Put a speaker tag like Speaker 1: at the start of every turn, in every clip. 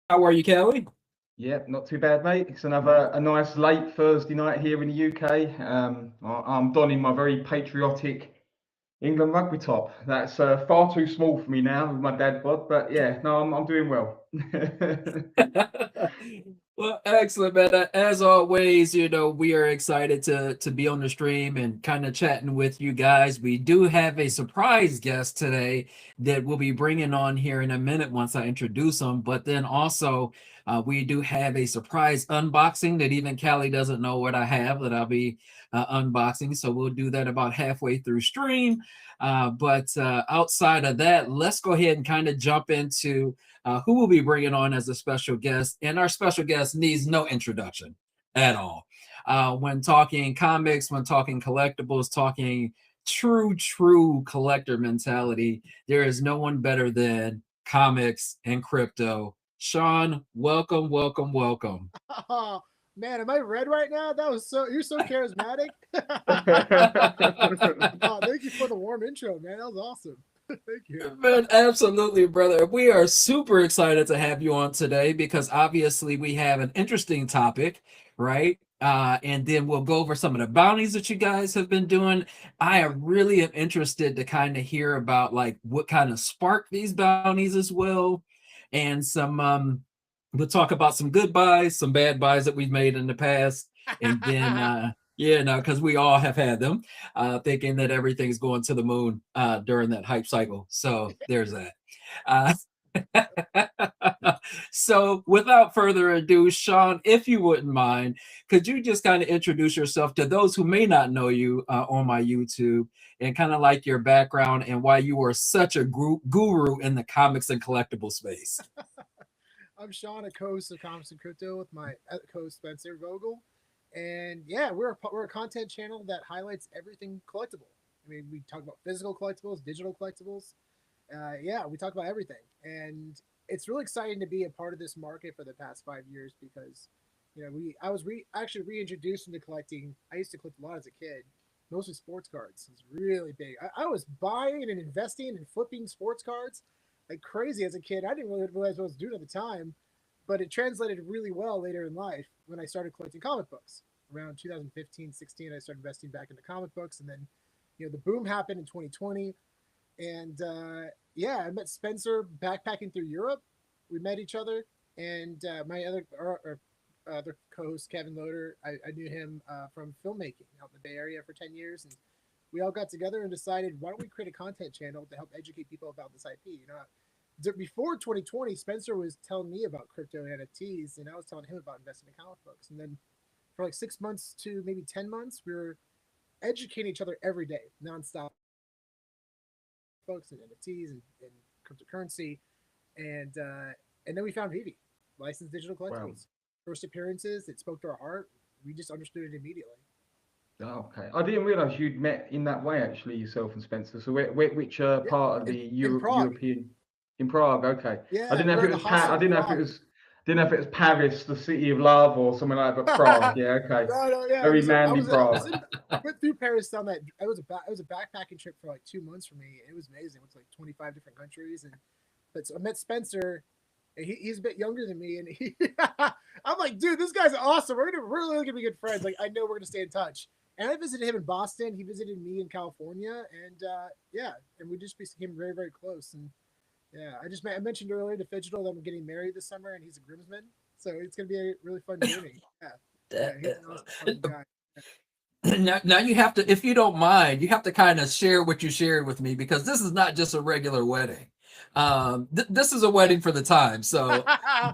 Speaker 1: How are you, Kelly?
Speaker 2: Yeah, not too bad, mate. It's another a nice late Thursday night here in the UK. I'm donning my very patriotic England rugby top. That's far too small for me now with my dad bod, but yeah, no, I'm doing well.
Speaker 1: Well, excellent, man. As always, we are excited to be on the stream and kind of chatting with you guys. We do have a surprise guest today that we'll be bringing on here in a minute once I introduce him. But then also, we do have a surprise unboxing that even Callie doesn't know what I have that I'll be unboxing. So we'll do that about halfway through stream. But outside of that, let's go ahead and kind of jump into who we'll be bringing on as a special guest. And our special guest needs no introduction at all. When talking comics, when talking collectibles, talking true collector mentality, there is no one better than comics and crypto. Sean, welcome.
Speaker 3: Oh, man, am I red right now? You're so charismatic. Oh, thank you for the warm intro, man. That was awesome. Thank you.
Speaker 1: Man, absolutely, brother. We are super excited to have you on today because obviously we have an interesting topic, right? And then we'll go over some of the bounties that you guys have been doing. I am really am interested to kind of hear about like what kind of sparked these bounties as well, and some we'll talk about some good buys, some bad buys that we've made in the past, and then yeah, no, because we all have had them, thinking that everything's going to the moon during that hype cycle. So there's that. Uh, so without further ado, Sean, if you wouldn't mind, could you just kind of introduce yourself to those who may not know you on my YouTube and kind of like your background and why you are such a guru in the comics and collectible space?
Speaker 3: I'm Sean, a co-host of Comics and Crypto with my co-host Spencer Vogel, and yeah, we're a content channel that highlights everything collectible. I mean, we talk about physical collectibles, digital collectibles. Yeah, we talk about everything, and it's really exciting to be a part of this market for the past 5 years because, I was actually reintroduced into collecting. I used to collect a lot as a kid, mostly sports cards. It's really big. I was buying and investing and flipping sports cards like crazy as a kid. I didn't really realize what I was doing at the time, but it translated really well later in life when I started collecting comic books. Around 2015, 16, I started investing back into comic books, and then the boom happened in 2020, and yeah, I met Spencer backpacking through Europe. We met each other, and my other co-host Kevin Loader, I knew him from filmmaking out in the Bay Area for 10 years, and we all got together and decided why don't we create a content channel to help educate people about this IP. Before 2020, Spencer was telling me about crypto and NFTs, and I was telling him about investing in comic books. And then for like 6 months to maybe 10 months, we were educating each other every day, nonstop, books and NFTs and cryptocurrency, and and then we found Vivi, licensed digital
Speaker 2: Wow.
Speaker 3: collectibles. First appearances, it spoke to our heart. We just understood it immediately.
Speaker 2: Oh, okay. I didn't realise you'd met in that way actually, yourself and Spencer. So which
Speaker 3: Yeah,
Speaker 2: part of the
Speaker 3: in Prague.
Speaker 2: European in Prague? Okay. I
Speaker 3: Yeah,
Speaker 2: didn't know
Speaker 3: we
Speaker 2: if
Speaker 3: were
Speaker 2: it
Speaker 3: in the
Speaker 2: was I
Speaker 3: hostel in Prague.
Speaker 2: didn't know if it was Paris, the city of love, or something like that. But Prague, yeah, okay.
Speaker 3: No, yeah. It
Speaker 2: Very
Speaker 3: was.
Speaker 2: manly
Speaker 3: I was
Speaker 2: Prague.
Speaker 3: in. I went through Paris on that. It was a backpacking trip for like 2 months for me. It was amazing. I went to like 25 different countries, and but so I met Spencer. And he's a bit younger than me, and I'm like, dude, this guy's awesome. We're really gonna be good friends. Like, I know we're gonna stay in touch. And I visited him in Boston. He visited me in California, and yeah, and we just became very, very close. And yeah, I mentioned earlier to Fidgetal that I'm getting married this summer, and he's a groomsman, so it's gonna be a really fun journey. Yeah, yeah, he's an awesome, awesome guy.
Speaker 1: Now you have to, if you don't mind, you have to kind of share what you shared with me because this is not just a regular wedding. This is a wedding for the time. So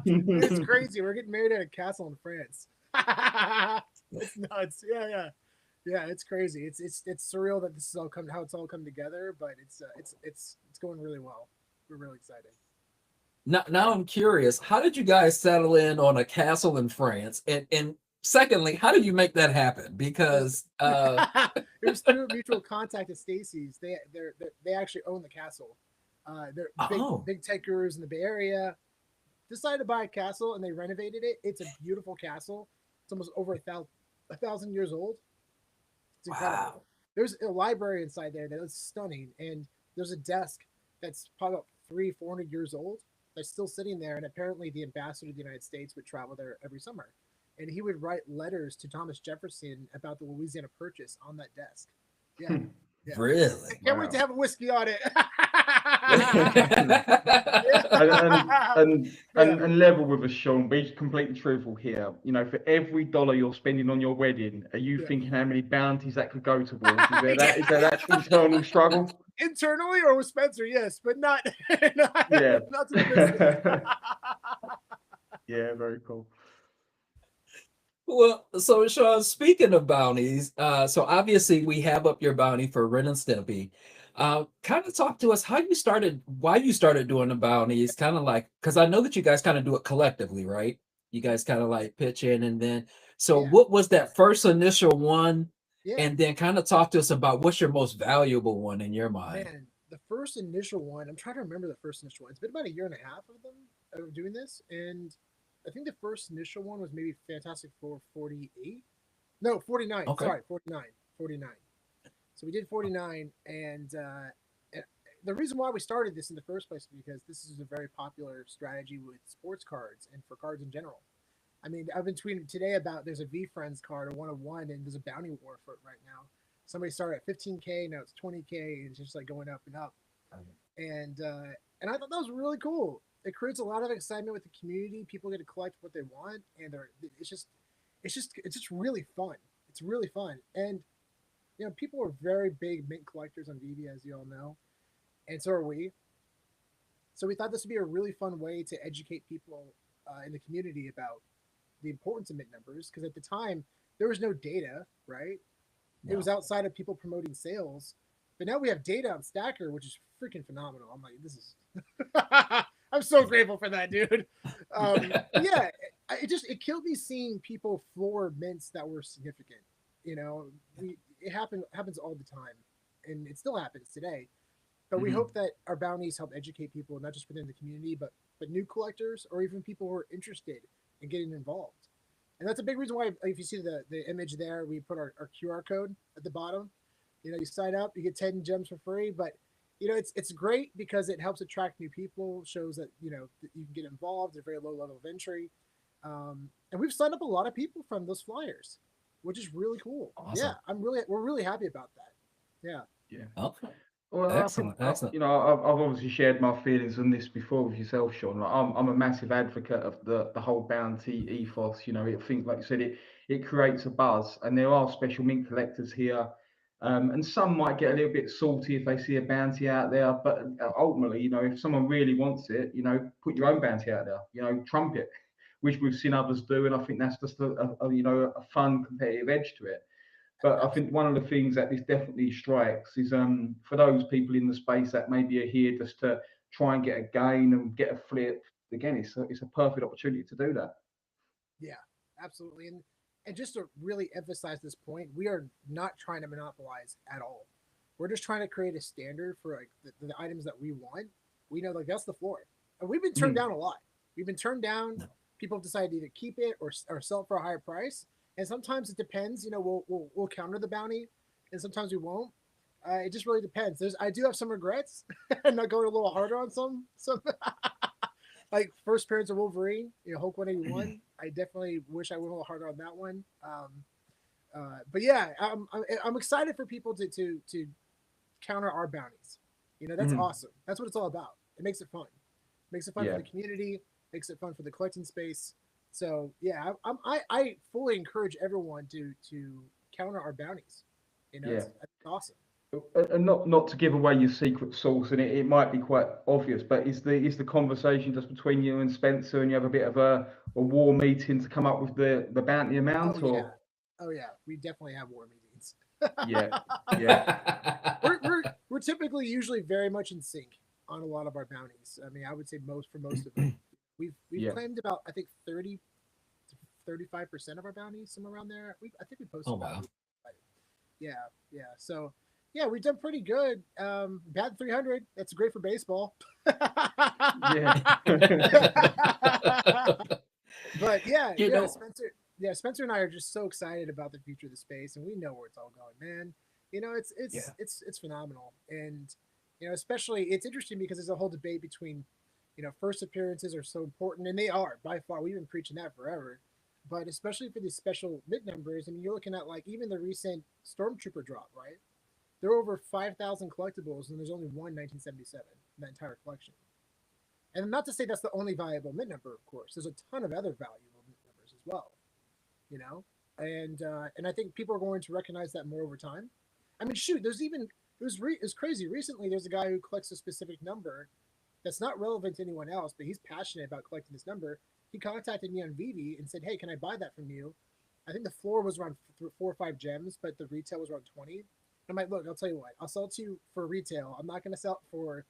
Speaker 3: It's crazy. We're getting married at a castle in France. It's nuts. Yeah, yeah, yeah. It's crazy. It's surreal that this is all come how it's all come together, but it's going really well. We're really excited.
Speaker 1: now I'm curious, how did you guys settle in on a castle in France? And secondly, how did you make that happen?
Speaker 3: It was
Speaker 1: Because
Speaker 3: it was through a mutual contact at Stacy's. They actually own the castle. They're
Speaker 1: oh
Speaker 3: big tech gurus in the Bay Area. Decided to buy a castle and they renovated it. It's a beautiful castle. It's almost over a thousand years old. It's incredible.
Speaker 1: wow.
Speaker 3: There's a library inside there that is stunning, and there's a desk that's probably about 300, 400 years old. that's still sitting there. And apparently, the ambassador of the United States would travel there every summer, and he would write letters to Thomas Jefferson about the Louisiana Purchase on that desk. Yeah, yeah. I
Speaker 1: Really?
Speaker 3: can't wait to have a whiskey on it.
Speaker 2: And level with us, Sean. Be completely truthful here. You know, for every dollar you're spending on your wedding, are you thinking how many bounties that could go towards? Is there that? Is there that internal struggle?
Speaker 3: Internally or with Spencer, yes, but not
Speaker 2: Yeah.
Speaker 3: not to the business.
Speaker 2: Yeah, very cool.
Speaker 1: Well, so Sean, speaking of bounties, so obviously we have up your bounty for Ren and Stimpy. Kind of talk to us how you started, why you started doing the bounties, kind of like, because I know that you guys kind of do it collectively, right? You guys kind of like pitch in and then, so what was that first initial one? And then kind of talk to us about what's your most valuable one in your mind.
Speaker 3: Man, the first initial one, I'm trying to remember the first initial one. It's been about a year and a half of them of doing this, and I think the first initial one was maybe Fantastic Four 48. No, 49.
Speaker 1: Okay.
Speaker 3: Sorry, 49. 49. So we did 49, and the reason why we started this in the first place is because this is a very popular strategy with sports cards and for cards in general. I mean, I've been tweeting today about there's a V Friends card, a 1 of 1, and there's a bounty war for it right now. Somebody started at 15K, now it's 20K, and it's just like going up and up. And I thought that was really cool. It creates a lot of excitement with the community. People get to collect what they want, and it's just really fun. It's really fun, and you know, people are very big mint collectors on VB, as you all know, and so are we. So we thought this would be a really fun way to educate people in the community about the importance of mint numbers, because at the time there was no data, right? No. It was outside of people promoting sales, but now we have data on Stacker, which is freaking phenomenal. I'm like, this is I'm so grateful for that, dude. Yeah, it killed me seeing people floor mints that were significant. You know, it happens all the time, and it still happens today. But we hope that our bounties help educate people, not just within the community, but new collectors or even people who are interested in getting involved. And that's a big reason why, if you see the image there, we put our QR code at the bottom. You know, you sign up, you get 10 gems for free. But, you know, it's great because it helps attract new people, shows that, you know, that you can get involved at a very low level of entry. And we've signed up a lot of people from those flyers, which is really cool. Awesome. Yeah, we're really happy about that. Yeah.
Speaker 2: Yeah.
Speaker 1: Okay.
Speaker 2: Well,
Speaker 1: excellent.
Speaker 2: You know, I've obviously shared my feelings on this before with yourself, Sean. Like, I'm a massive advocate of the whole bounty ethos. You know, I think, like you said, it creates a buzz, and there are special mint collectors here, and some might get a little bit salty if they see a bounty out there. But ultimately, you know, if someone really wants it, you know, put your own bounty out there. You know, trump it, which we've seen others do, and I think that's just a you know, a fun competitive edge to it. But I think one of the things that this definitely strikes is for those people in the space that maybe are here just to try and get a gain and get a flip. Again, it's a perfect opportunity to do that.
Speaker 3: Yeah, absolutely. And just to really emphasize this point, we are not trying to monopolize at all. We're just trying to create a standard for like the items that we want. We know like that's the floor, and we've been turned down a lot. We've been turned down. No. People have decided to either keep it or sell it for a higher price. And sometimes it depends. You know, we'll counter the bounty, and sometimes we won't. It just really depends. I do have some regrets, and not going a little harder on some. Like first appearance of Wolverine, you know, Hulk 181. I definitely wish I went a little harder on that one. But yeah, I'm excited for people to counter our bounties. You know, that's awesome. That's what it's all about. It makes it fun. It makes it fun for the community. Makes it fun for the collecting space. So yeah, I fully encourage everyone to counter our bounties. You know, it's awesome.
Speaker 2: And not to give away your secret sauce, and it might be quite obvious, but is the conversation just between you and Spencer, and you have a bit of a war meeting to come up with the bounty amount?
Speaker 3: Oh yeah, we definitely have war meetings.
Speaker 2: Yeah.
Speaker 3: We're typically usually very much in sync on a lot of our bounties. I mean, I would say for most of them. We've claimed about, I think, 30 to 35% of our bounties, somewhere around there. I think we posted.
Speaker 1: Oh wow.
Speaker 3: Yeah. So yeah, we've done pretty good. Bat 300. That's great for baseball.
Speaker 2: Yeah.
Speaker 3: But yeah, Spencer. Yeah, Spencer and I are just so excited about the future of the space, and we know where it's all going, man. You know, it's phenomenal, and you know, especially it's interesting because there's a whole debate between first appearances are so important, and they are by far. We've been preaching that forever, but especially for these special mid numbers. I mean, you're looking at like even the recent Stormtrooper drop, right? There are over 5,000 collectibles, and there's only one 1977 in that entire collection. And not to say that's the only valuable mid number, of course. There's a ton of other valuable mid numbers as well, you know. And I think people are going to recognize that more over time. I mean, shoot, there's even it was crazy. Recently, there's a guy who collects a specific number that's not relevant to anyone else, but he's passionate about collecting this number. He contacted me on Vivi and said, "Hey, can I buy that from you?" I think the floor was around 4 or 5 gems, but the retail was around 20. I'm like, look, I'll tell you what, I'll sell it to you for retail. I'm not going to sell it for,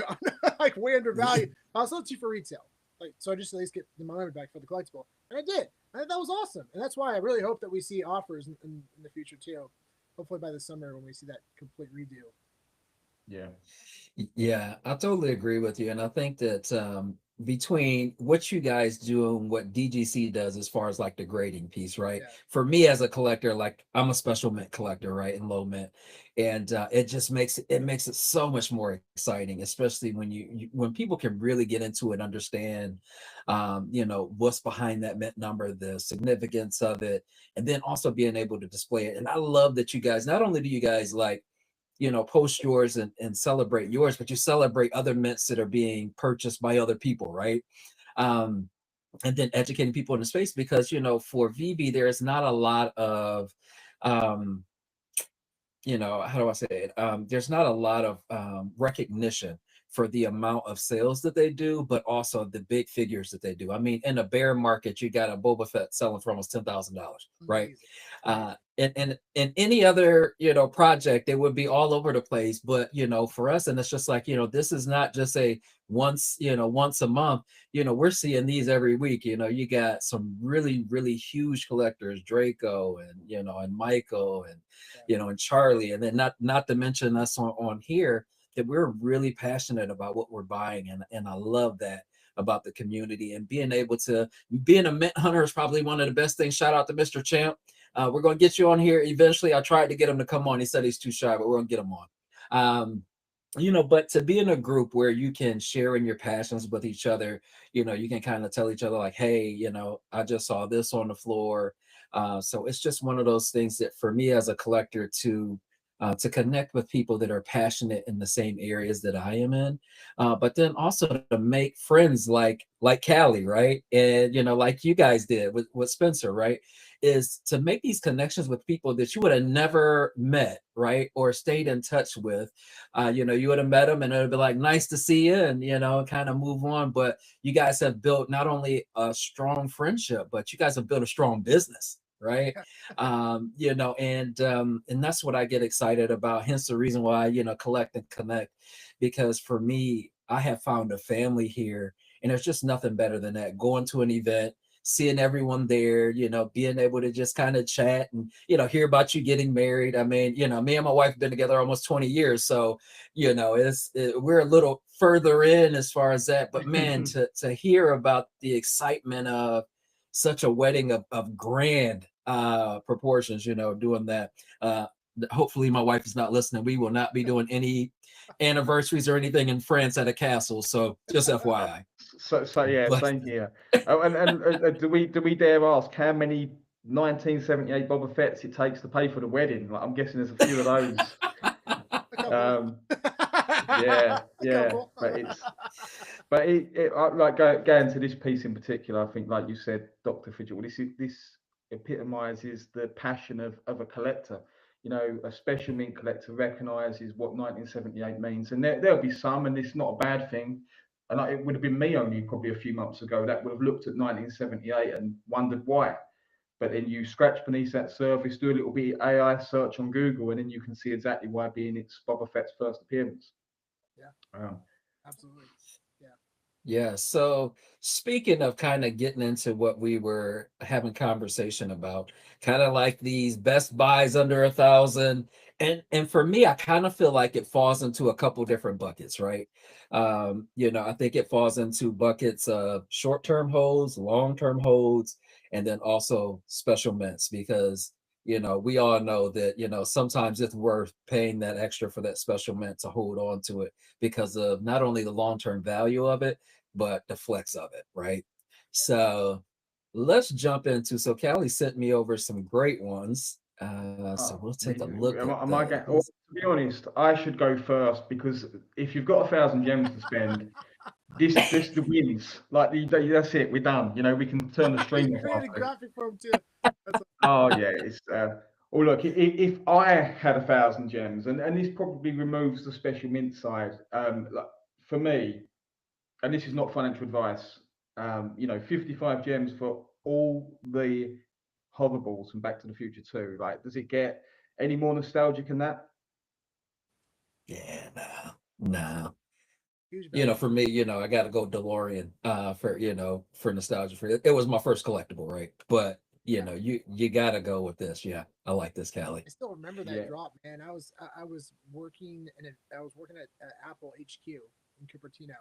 Speaker 3: I'm not like way undervalued. I'll sell it to you for retail. Like, so I just at least get the money back for the collectible. And I did. And that was awesome. And that's why I really hope that we see offers in the future too. Hopefully by the summer when we see that complete redo.
Speaker 2: Yeah.
Speaker 1: Yeah, I totally agree with you. And I think that between what you guys do and what DGC does as far as like the grading piece, right?
Speaker 3: Yeah.
Speaker 1: For me as a collector, like I'm a special mint collector, right? And low mint. And it just makes it so much more exciting, especially when when people can really get into it, understand what's behind that mint number, the significance of it, and then also being able to display it. And I love that you guys, not only do you guys like post yours and celebrate yours, but you celebrate other mints that are being purchased by other people, right? And then educating people in the space because, for VB, there's not a lot of, how do I say it? There's not a lot of recognition for the amount of sales that they do, but also the big figures that they do. I mean, in a bear market, you got a Boba Fett selling for almost $10,000, right? And in any other project, it would be all over the place. But for us, and it's just like this is not just a once a month. We're seeing these every week. You got some really really huge collectors, Draco and Michael and Charlie, and then not to mention us on here, that we're really passionate about what we're buying, and I love that about the community. And being a mint hunter is probably one of the best things. Shout out to Mr. Champ. We're going to get you on here eventually. I tried to get him to come on. He said he's too shy, but we're going to get him on. But to be in a group where you can share in your passions with each other, you can kind of tell each other like, hey, I just saw this on the floor. So it's just one of those things that for me as a collector to connect with people that are passionate in the same areas that I am in, but then also to make friends like Callie, right? And like you guys did with Spencer, right? Is to make these connections with people that you would have never met, right? Or stayed in touch with. You would have met them and it would be like, nice to see you, and kind of move on. But you guys have built not only a strong friendship, but you guys have built a strong business, right? And that's what I get excited about. Hence the reason why collect and connect, because for me, I have found a family here, and there's just nothing better than that. Going to an event, seeing everyone there, being able to just kind of chat and hear about you getting married. I mean, me and my wife have been together almost 20 years, so we're a little further in as far as that. But man, to hear about the excitement of such a wedding of grand proportions, doing that. Hopefully my wife is not listening. We will not be doing any anniversaries or anything in France at a castle. So just FYI.
Speaker 2: So yeah, same here. Oh, and do we dare ask how many 1978 Boba Fett's it takes to pay for the wedding? Like, I'm guessing there's a few of those. Yeah, but like going to this piece in particular, I think, like you said, Dr. Fidget, this epitomizes the passion of a collector. A special mint collector recognizes what 1978 means, and there'll be some, and it's not a bad thing. And it would have been me only probably a few months ago that would have looked at 1978 and wondered why. But then you scratch beneath that surface, do a little bit of AI search on Google, and then you can see exactly why, being it's Boba Fett's first appearance.
Speaker 3: Yeah, absolutely.
Speaker 1: Yeah. So speaking of kind of getting into what we were having conversation about, kind of like these best buys under 1,000. And for me, I kind of feel like it falls into a couple different buckets, right? I think it falls into buckets of short-term holds, long-term holds, and then also special mints, because we all know that sometimes it's worth paying that extra for that special mint to hold on to it because of not only the long-term value of it, but the flex of it, right? So let's jump into. So Callie sent me over some great ones. So we'll take a look at
Speaker 2: am I getting, well,
Speaker 1: those.
Speaker 2: to be honest, I should go first because if you've got 1,000 gems to spend, this the wins. Like that's it. We're done. You know, we can turn the stream
Speaker 3: You
Speaker 2: off
Speaker 3: created a
Speaker 2: after.
Speaker 3: graphic for him too. That's
Speaker 2: Oh yeah, it's. Oh look, if I had 1,000 gems, and this probably removes the special mint side. Like for me, and this is not financial advice. You know, 55 gems for all the hoverballs from Back to the Future 2. Like, does it get any more nostalgic than that?
Speaker 1: Yeah, no.
Speaker 3: huge
Speaker 1: You know,
Speaker 3: value.
Speaker 1: for me, you know, I got to go DeLorean for, you know, for nostalgia. For it was my first collectible, right? But you know, you got to go with this. Yeah, I like this, Callie.
Speaker 3: I still remember that
Speaker 2: Yeah.
Speaker 3: drop, man. I was working I was working at Apple HQ in Cupertino,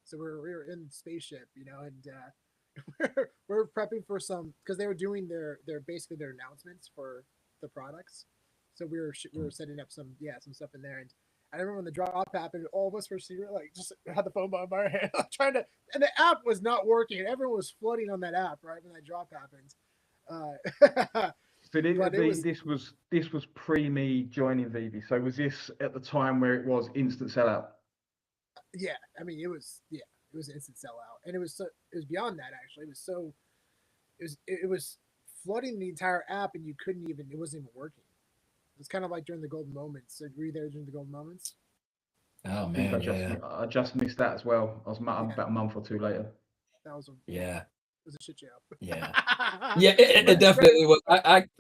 Speaker 3: so we were in the spaceship, you know, and we're prepping for some because they were doing their basically their announcements for the products. So we were setting up some stuff in there, and I remember when the drop happened, all of us were secret like just had the phone by our hand trying to, and the app was not working. Everyone was flooding on that app right when that drop happened.
Speaker 2: So
Speaker 3: But it was
Speaker 2: this was pre me joining Vivi. So was this at the time where it was instant sellout?
Speaker 3: yeah. I mean, it was an instant sellout, and it was beyond that actually. It was so it was flooding the entire app, and you couldn't even it wasn't even working. It was kind of like during the golden moments. So were you there during the golden moments?
Speaker 1: Oh
Speaker 2: I think
Speaker 1: man, yeah,
Speaker 2: I just missed that as well. I was
Speaker 3: Yeah,
Speaker 2: about a month or two later.
Speaker 3: that was
Speaker 1: yeah,
Speaker 3: it was a shit show.
Speaker 1: yeah. Yeah, it
Speaker 3: Ready,
Speaker 1: definitely was.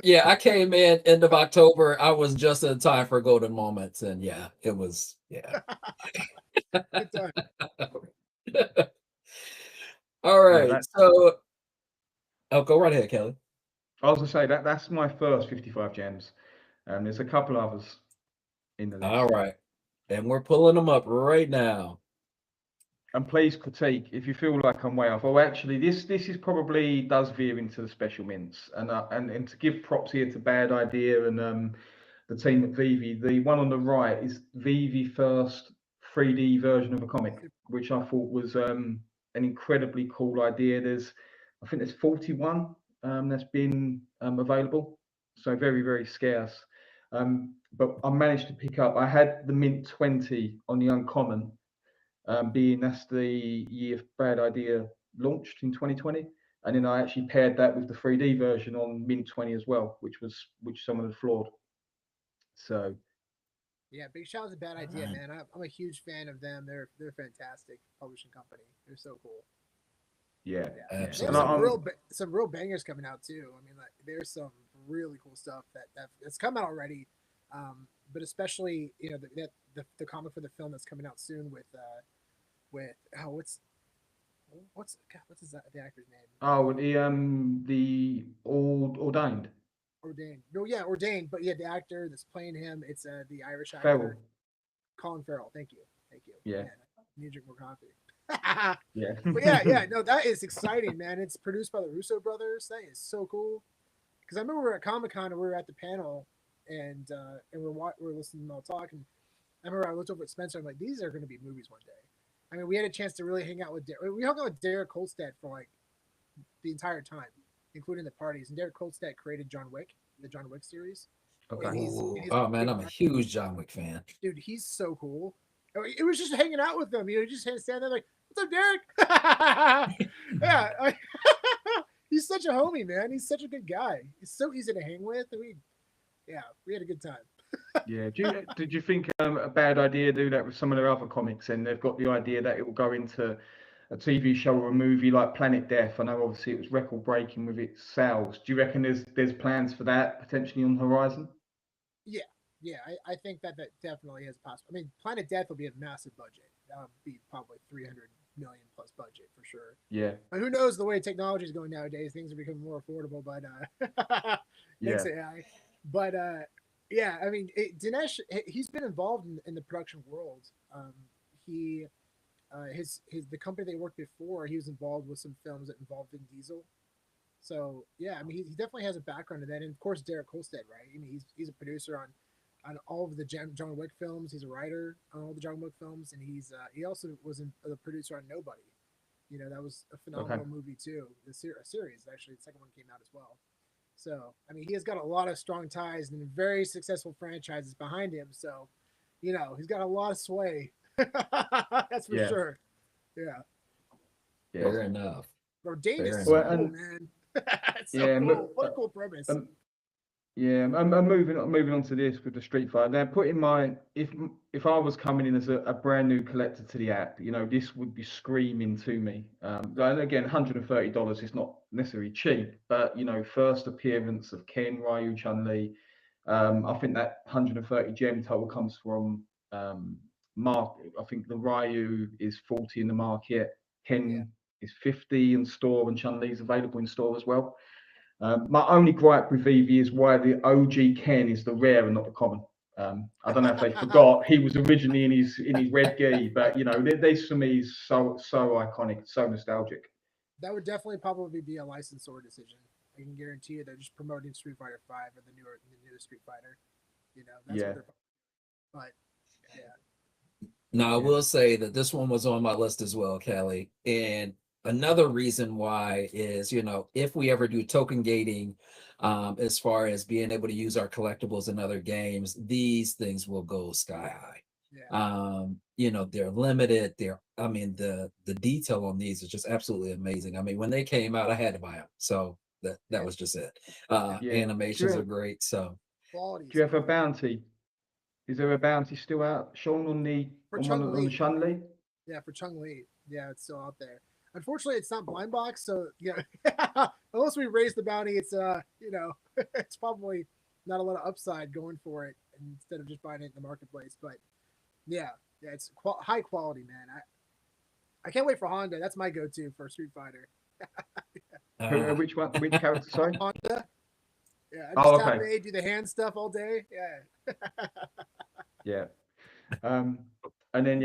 Speaker 1: Yeah, I came in end of October. I was just in time for golden moments, and yeah, it was. Yeah.
Speaker 3: good time.
Speaker 1: All
Speaker 2: No,
Speaker 1: right.
Speaker 2: that
Speaker 1: So, oh, go right ahead, Kelly.
Speaker 2: I was to say that's my first 55 gems. There's a couple others in the
Speaker 1: All
Speaker 2: list.
Speaker 1: right, and we're pulling them up right now.
Speaker 2: And please critique if you feel like I'm way off. Oh, actually, this is probably does veer into the special mints, and to give props here to Bad Idea and the team at Vivi. The one on the right is Vivi first 3D version of a comic, which I thought was an incredibly cool idea. I think there's 41 that's been available, so very scarce. But I managed to pick up. I had the mint 20 on the uncommon, being that's the year Bad Idea launched in 2020, and then I actually paired that with the 3D version on Mint 20 as well, which someone had floored. So
Speaker 3: Yeah, big shout out to Bad
Speaker 1: All
Speaker 3: Idea,
Speaker 1: right.
Speaker 3: man. I'm a huge fan of them. They're fantastic publishing company. They're so cool.
Speaker 2: yeah,
Speaker 3: Yeah, they have
Speaker 2: and
Speaker 1: Absolutely.
Speaker 3: some real bangers coming out too. I mean, like there's some really cool stuff that's come out already, but especially you know the comic for the film that's coming out soon with oh what's the actor's name
Speaker 2: the ordained
Speaker 3: Ordained. No, yeah, Ordained. But yeah, the actor that's playing him, it's the Irish
Speaker 2: Feral.
Speaker 3: actor, Colin Farrell. Thank you.
Speaker 2: Yeah,
Speaker 3: Man, I need to drink more coffee.
Speaker 2: yeah.
Speaker 3: But yeah, no, that is exciting, man. It's produced by the Russo brothers. That is so cool. Because I remember we were at Comic Con and we were at the panel, and we're listening to them all talk. And I remember I looked over at Spencer. I'm like, these are going to be movies one day. I mean, we had a chance to really hang out with we hung out with Derek Kolstad for like the entire time, including the parties. And Derek Kolstad created John Wick, the John Wick series, and
Speaker 2: Okay.
Speaker 1: Ooh,
Speaker 3: he's a
Speaker 1: oh man,
Speaker 3: big
Speaker 1: I'm a huge John Wick fan.
Speaker 3: dude. He's so cool. It was just hanging out with them. You know, just stand there like, "What's up, Derek?" yeah, he's such a homie, man. He's such a good guy. He's so easy to hang with. And we had a good time.
Speaker 2: Yeah. Did you think a Bad Idea do that with some of their other comics? And they've got the idea that it will go into a TV show or a movie like Planet Death. I know obviously it was record breaking with its sales. Do you reckon there's plans for that potentially on the horizon?
Speaker 3: Yeah, yeah. I think that definitely is possible. I mean, Planet Death will be a massive budget. That would be probably 300 million plus budget for sure.
Speaker 2: Yeah.
Speaker 3: And who knows the way technology is going nowadays? Things are becoming more affordable, but thanks
Speaker 2: Yeah.
Speaker 3: AI. But yeah, I mean, Dinesh, he's been involved in the production world. He his the company they worked before, he was involved with some films that involved Vin Diesel. So yeah, I mean, he definitely has a background in that, and of course Derek Kolstad, right? I mean, he's a producer on all of the John Wick films. He's a writer on all the John Wick films, and he also was the producer on Nobody. You know, that was a phenomenal movie too. The series, actually, the second one came out as well. So, I mean, he has got a lot of strong ties and very successful franchises behind him. So, you know, he's got a lot of sway. That's for sure. Yeah.
Speaker 1: Fair enough.
Speaker 3: Bro, Dane is
Speaker 1: Fair
Speaker 3: so cool, man. It's so cool. What a cool premise.
Speaker 2: I'm moving on to this with the Street Fighter. Now, putting my if I was coming in as a brand new collector to the app, you know, this would be screaming to me. And again, $130 is not necessarily cheap, but you know, first appearance of Ken, Ryu, Chun-Li. I think that 130 gem total comes from market. I think the Ryu is 40 in the market, Ken is 50 in store, and Chun-Li is available in store as well. My only gripe with Vivi is why the OG Ken is the rare and not the common. I don't know if they forgot he was originally in his red gi, but you know, this for me is so iconic, so nostalgic.
Speaker 3: That would definitely probably be a licensor decision. I can guarantee you they're just promoting Street Fighter V or the newer Street Fighter. You know, that's what they're. But yeah.
Speaker 1: Now I will say that this one was on my list as well, Kelly, and another reason why is, you know, if we ever do token gating, as far as being able to use our collectibles in other games, these things will go sky high. You know, they're limited. I mean, the detail on these is just absolutely amazing. I mean, when they came out, I had to buy them. So that was just it. Animations are great. So
Speaker 2: do you have a bounty? Is there a bounty still out, Sean, on the Chun-Li?
Speaker 3: Yeah, for Chun-Li. Yeah, it's still out there. Unfortunately, it's not blind box, so yeah. Unless we raise the bounty, it's you know, it's probably not a lot of upside going for it instead of just buying it in the marketplace. But yeah, it's high quality, man. I can't wait for Honda. That's my go-to for Street Fighter.
Speaker 2: Which one? Which character? Sorry,
Speaker 3: Honda. Yeah, I just have to do the hand stuff all day. Yeah.
Speaker 2: And then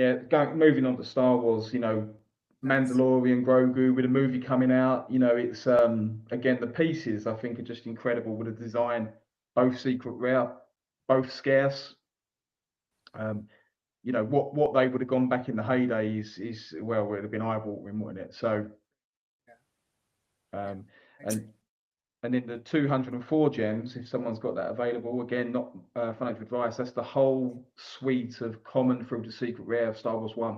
Speaker 2: moving on to Star Wars, you know, Mandalorian, Grogu, with a movie coming out, you know, it's again, the pieces I think are just incredible with the design, both secret rare, both scarce. You know, what they would have gone back in the heyday is well, it would have been eye-watering, wouldn't it? So and then the 204 gems, if someone's got that available, again, not financial advice, that's the whole suite of common through the secret rare of Star Wars 1.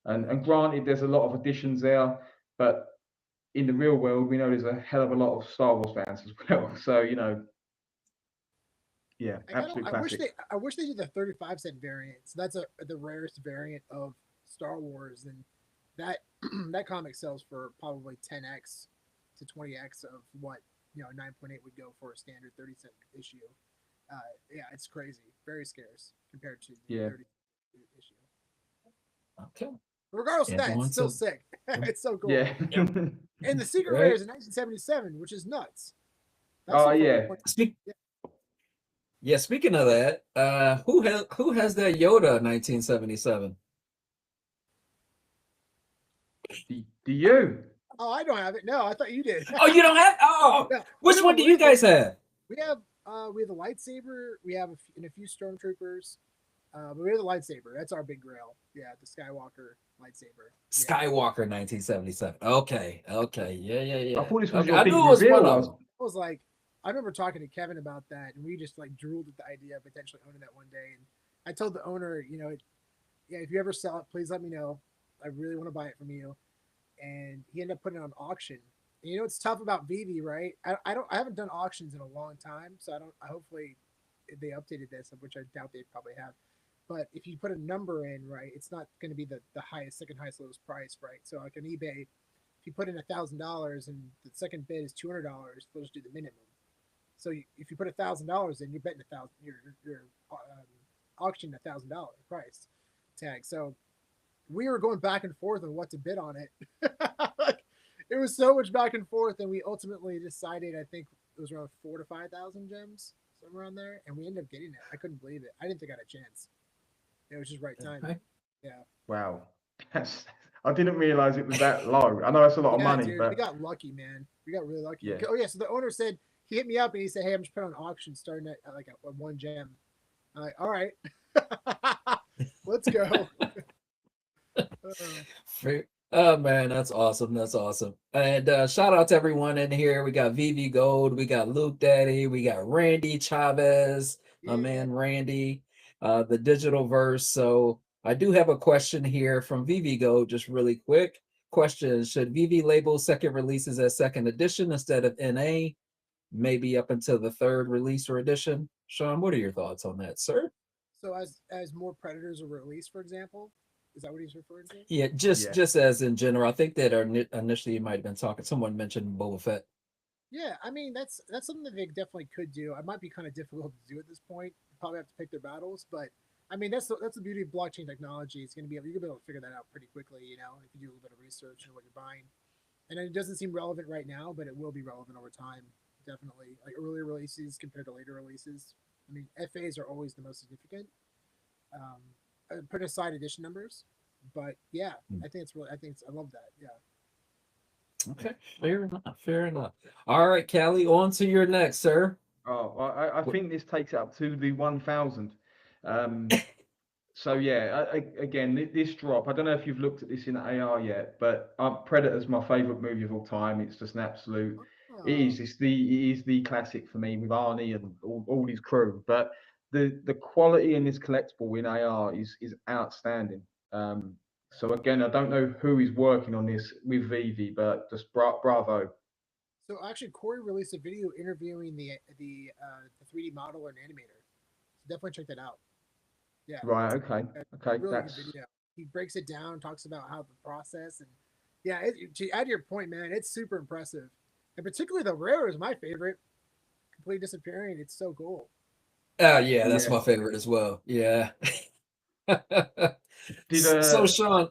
Speaker 2: And granted, there's a lot of additions there, but in the real world, we know there's a hell of a lot of Star Wars fans as well. So, you know, absolute classic.
Speaker 3: I wish they did the 35-cent variant. So that's the rarest variant of Star Wars, and that comic sells for probably 10x to 20x of what, you know, 9.8 would go for a standard 30-cent issue. It's crazy, very scarce compared to the 30 issue.
Speaker 1: Okay.
Speaker 3: Regardless of that, it's still sick. It's so cool.
Speaker 2: Yeah.
Speaker 3: And the secret rare is in 1977, which is nuts.
Speaker 1: Speaking of that, who has that Yoda 1977?
Speaker 2: Do you?
Speaker 3: Oh, I don't have it. No, I thought you did.
Speaker 1: Oh, you don't have? Oh, yeah. Which one do you guys have?
Speaker 3: We have a lightsaber. We have a few stormtroopers. But we have the lightsaber. That's our big grail. Yeah, the Skywalker lightsaber.
Speaker 1: Skywalker 1977. Okay. Yeah.
Speaker 2: I thought this was
Speaker 1: I knew it was one of them.
Speaker 3: I was like, I remember talking to Kevin about that, and we just like drooled at the idea of potentially owning that one day. And I told the owner, you know, if you ever sell it, please let me know. I really want to buy it from you. And he ended up putting it on auction. And you know what's tough about Vivi, right? I haven't done auctions in a long time, so hopefully they updated this, which I doubt they probably have. But if you put a number in, right, it's not going to be the second highest lowest price, right? So like on eBay, if you put in $1,000 and the second bid is $200, they'll just do the minimum. So if you put $1,000 in, you're betting $1,000. You're auctioning $1,000 price tag. So we were going back and forth on what to bid on it. It was so much back and forth, and we ultimately decided, I think it was around 4,000 to 5,000 gems, somewhere around there, and we ended up getting it. I couldn't believe it. I didn't think I had a chance. It was just right time. Okay. Yeah.
Speaker 2: Wow. I didn't realize it was that low. I know that's a lot of money,
Speaker 3: dude,
Speaker 2: but
Speaker 3: we got lucky, man. We got really lucky.
Speaker 2: Yeah.
Speaker 3: Oh yeah. So the owner said, he hit me up and he said, "Hey, I'm just putting on auction starting at like a 1 gem." I'm like, all right, let's go.
Speaker 1: Oh man, that's awesome. That's awesome. And shout out to everyone in here. We got Vivi Gold, we got Luke Daddy, we got Randy Chavez, my
Speaker 3: Yeah.
Speaker 1: man Randy, the digital verse. So I do have a question here from Vivi Gold, just really quick. Question: should Vivi label second releases as second edition instead of NA? Maybe up until the third release or edition. Sean, what are your thoughts on that, sir?
Speaker 3: So as more predators are released, for example, is that what he's referring to?
Speaker 1: Yeah,
Speaker 2: Yeah.
Speaker 1: just as in general. I think that initially you might have been talking. Someone mentioned Boba Fett.
Speaker 3: Yeah, I mean that's something that they definitely could do. It might be kind of difficult to do at this point. You probably have to pick their battles, but I mean that's the beauty of blockchain technology. It's going to be able, you're going to be able to figure that out pretty quickly. You know, if you do a little bit of research and what you're buying, and it doesn't seem relevant right now, but it will be relevant over time. Definitely, like earlier releases compared to later releases. I mean, FAs are always the most significant. Put aside edition numbers, but yeah,
Speaker 1: Hmm.
Speaker 3: I think it's really. I love that. Yeah.
Speaker 1: Okay, fair enough. Fair enough. All right, Callie, on to your next, sir.
Speaker 2: Oh, I
Speaker 1: What?
Speaker 2: think this takes it up to the 1,000. Um, So yeah, again, this drop. I don't know if you've looked at this in AR yet, but Predator's my favourite movie of all time. It's just an absolute. It
Speaker 3: Oh,
Speaker 2: is. It is the classic for me with Arnie and all his crew. But the quality in this collectible in AR is outstanding. So again, I don't know who is working on this with Vivi, but just bravo.
Speaker 3: so actually, Corey released a video interviewing the 3D model and animator. So definitely check that out. Yeah,
Speaker 2: Right. Okay.
Speaker 3: yeah,
Speaker 2: Okay.
Speaker 3: really good
Speaker 2: That's
Speaker 3: video. He breaks it down, talks about how the process, and yeah, to add to your point, man, it's super impressive, and particularly the rare is my favorite. Completely disappearing, it's so cool.
Speaker 1: Oh yeah, that's
Speaker 2: yeah.
Speaker 1: my favorite as well. Yeah.
Speaker 2: Did
Speaker 1: So Sean,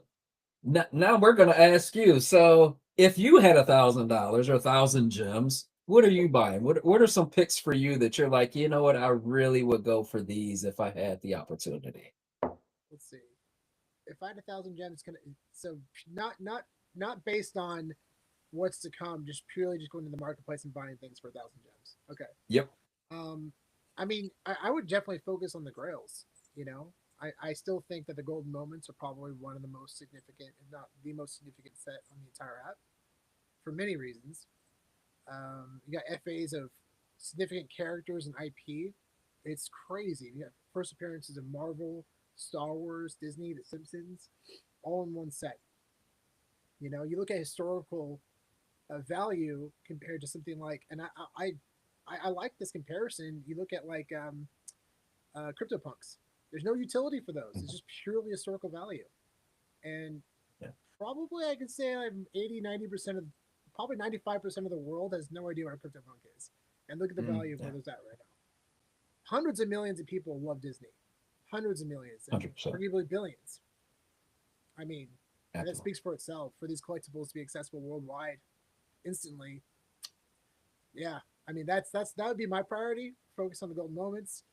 Speaker 1: now we're gonna ask you. So if you had $1,000 or 1,000 gems, what are you buying? What are some picks for you that you're like, you know what, I really would go for these if I had the opportunity?
Speaker 3: Let's see. If I had 1,000 gems, it's gonna so not based on what's to come, just purely just going to the marketplace and buying things for 1,000 gems. Okay.
Speaker 1: Yep.
Speaker 3: Um, I mean, I would definitely focus on the grails. You know, I still think that the golden moments are probably one of the most significant, if not the most significant set on the entire app for many reasons. You got FAs of significant characters and IP. It's crazy. You got first appearances of Marvel, Star Wars, Disney, The Simpsons, all in one set. You know, you look at historical value compared to something like, and I like this comparison. You look at like CryptoPunks. There's no utility for those. It's
Speaker 1: Mhm.
Speaker 3: just purely historical value. And
Speaker 1: Yeah.
Speaker 3: probably I can say I'm 80, 90% of, probably 95% of the world has no idea what a CryptoPunk is. And look at the value of
Speaker 1: Yeah.
Speaker 3: where there's at right now. Hundreds of millions of people love Disney. Hundreds of millions and
Speaker 1: 100%.
Speaker 3: arguably billions. I mean, and that
Speaker 1: Absolutely.
Speaker 3: speaks for itself. For these collectibles to be accessible worldwide instantly, yeah. I mean, that would be my priority. Focus on the golden moments.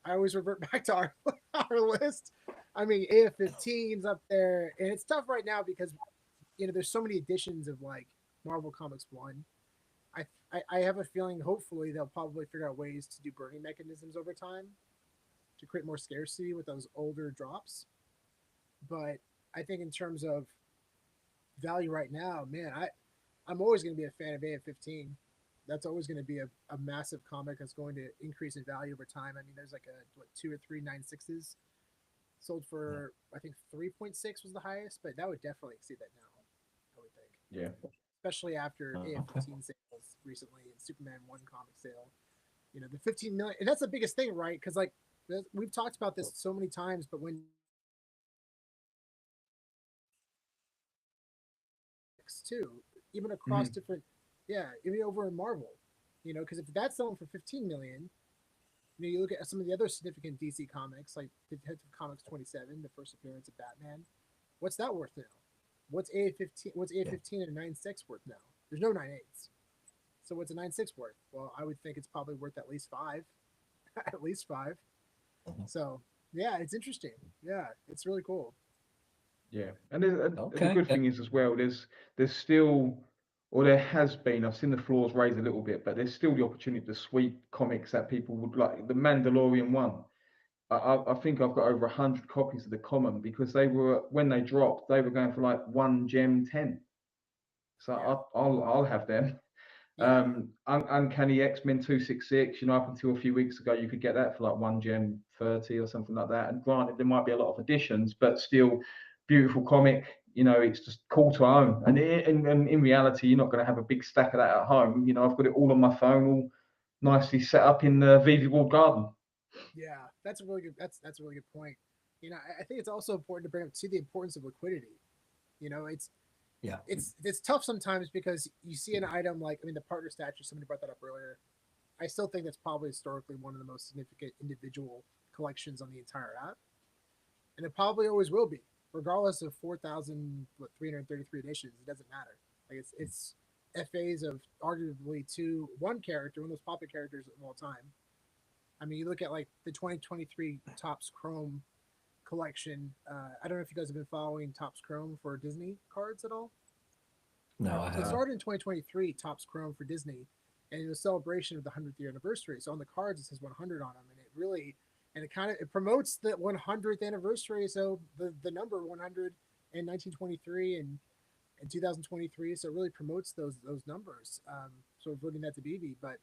Speaker 3: I always revert back to our our list. I mean, AF-15's up there, and it's tough right now because there's so many editions of like Marvel Comics One. I have a feeling hopefully they'll probably figure out ways to do burning mechanisms over time to create more scarcity with those older drops. But I think in terms of value right now, man, I'm always going to be a fan of AF-15. That's always going to be a massive comic that's going to increase in value over time. I mean, there's like a what 2 or 3 9.6s sold
Speaker 1: Yeah.
Speaker 3: for I think 3.6 was the highest, but that would definitely exceed that now. I would think,
Speaker 2: yeah.
Speaker 3: especially after
Speaker 1: Okay.
Speaker 3: AF-15 sales recently and Superman One comic sale. The 15 million, and that's the biggest thing, right? Because like we've talked about this so many times, but when too, even across
Speaker 2: Mhm.
Speaker 3: different, yeah, even over in Marvel, because if that's selling for 15 million, you look at some of the other significant DC comics like Detective Comics 27, the first appearance of Batman. What's that worth now? What's A15? What's
Speaker 1: Yeah.
Speaker 3: A15 and a 9.6 worth now? There's no 9.8s. So what's a 9.6 worth? Well, I would think it's probably worth at least five, at least five.
Speaker 1: Mhm.
Speaker 3: So yeah, it's interesting. Yeah, it's really cool.
Speaker 2: Yeah, and the
Speaker 1: Okay.
Speaker 2: good thing is as well, there's still, or there has been. I've seen the floors raise a little bit, but there's still the opportunity to sweep comics that people would like. The Mandalorian one, I think I've got over 100 copies of the common, because they were, when they dropped, they were going for like 1 gem 10. So
Speaker 3: Yeah.
Speaker 2: I'll have them.
Speaker 3: Yeah.
Speaker 2: Uncanny X-Men 266, up until a few weeks ago, you could get that for like 1 gem 30 or something like that. And granted, there might be a lot of additions, but still beautiful comic. It's just cool to own. And in reality, you're not going to have a big stack of that at home. I've got it all on my phone, all nicely set up in the VV Walled Garden.
Speaker 3: Yeah, that's a really good. That's a really good point. I think it's also important to bring up to the importance of liquidity. It's
Speaker 1: Yeah.
Speaker 3: it's tough sometimes because you see an item like, I mean, the partner statue. Somebody brought that up earlier. I still think that's probably historically one of the most significant individual collections on the entire app, and it probably always will be, regardless of 4,333 editions. It doesn't matter. Like it's FAs of arguably one character, one of those popular characters of all time. I mean, you look at like the 2023 Topps Chrome collection. I don't know if you guys have been following Topps Chrome for Disney cards at all.
Speaker 1: No, I
Speaker 3: So it
Speaker 1: haven't.
Speaker 3: started in 2023, Topps Chrome for Disney, and it was a celebration of the 100th year anniversary. So on the cards it says 100 on them, and it promotes the 100th anniversary. So the number 100 in 1923 and 2023. So it really promotes those numbers. So we're voting that to BB, but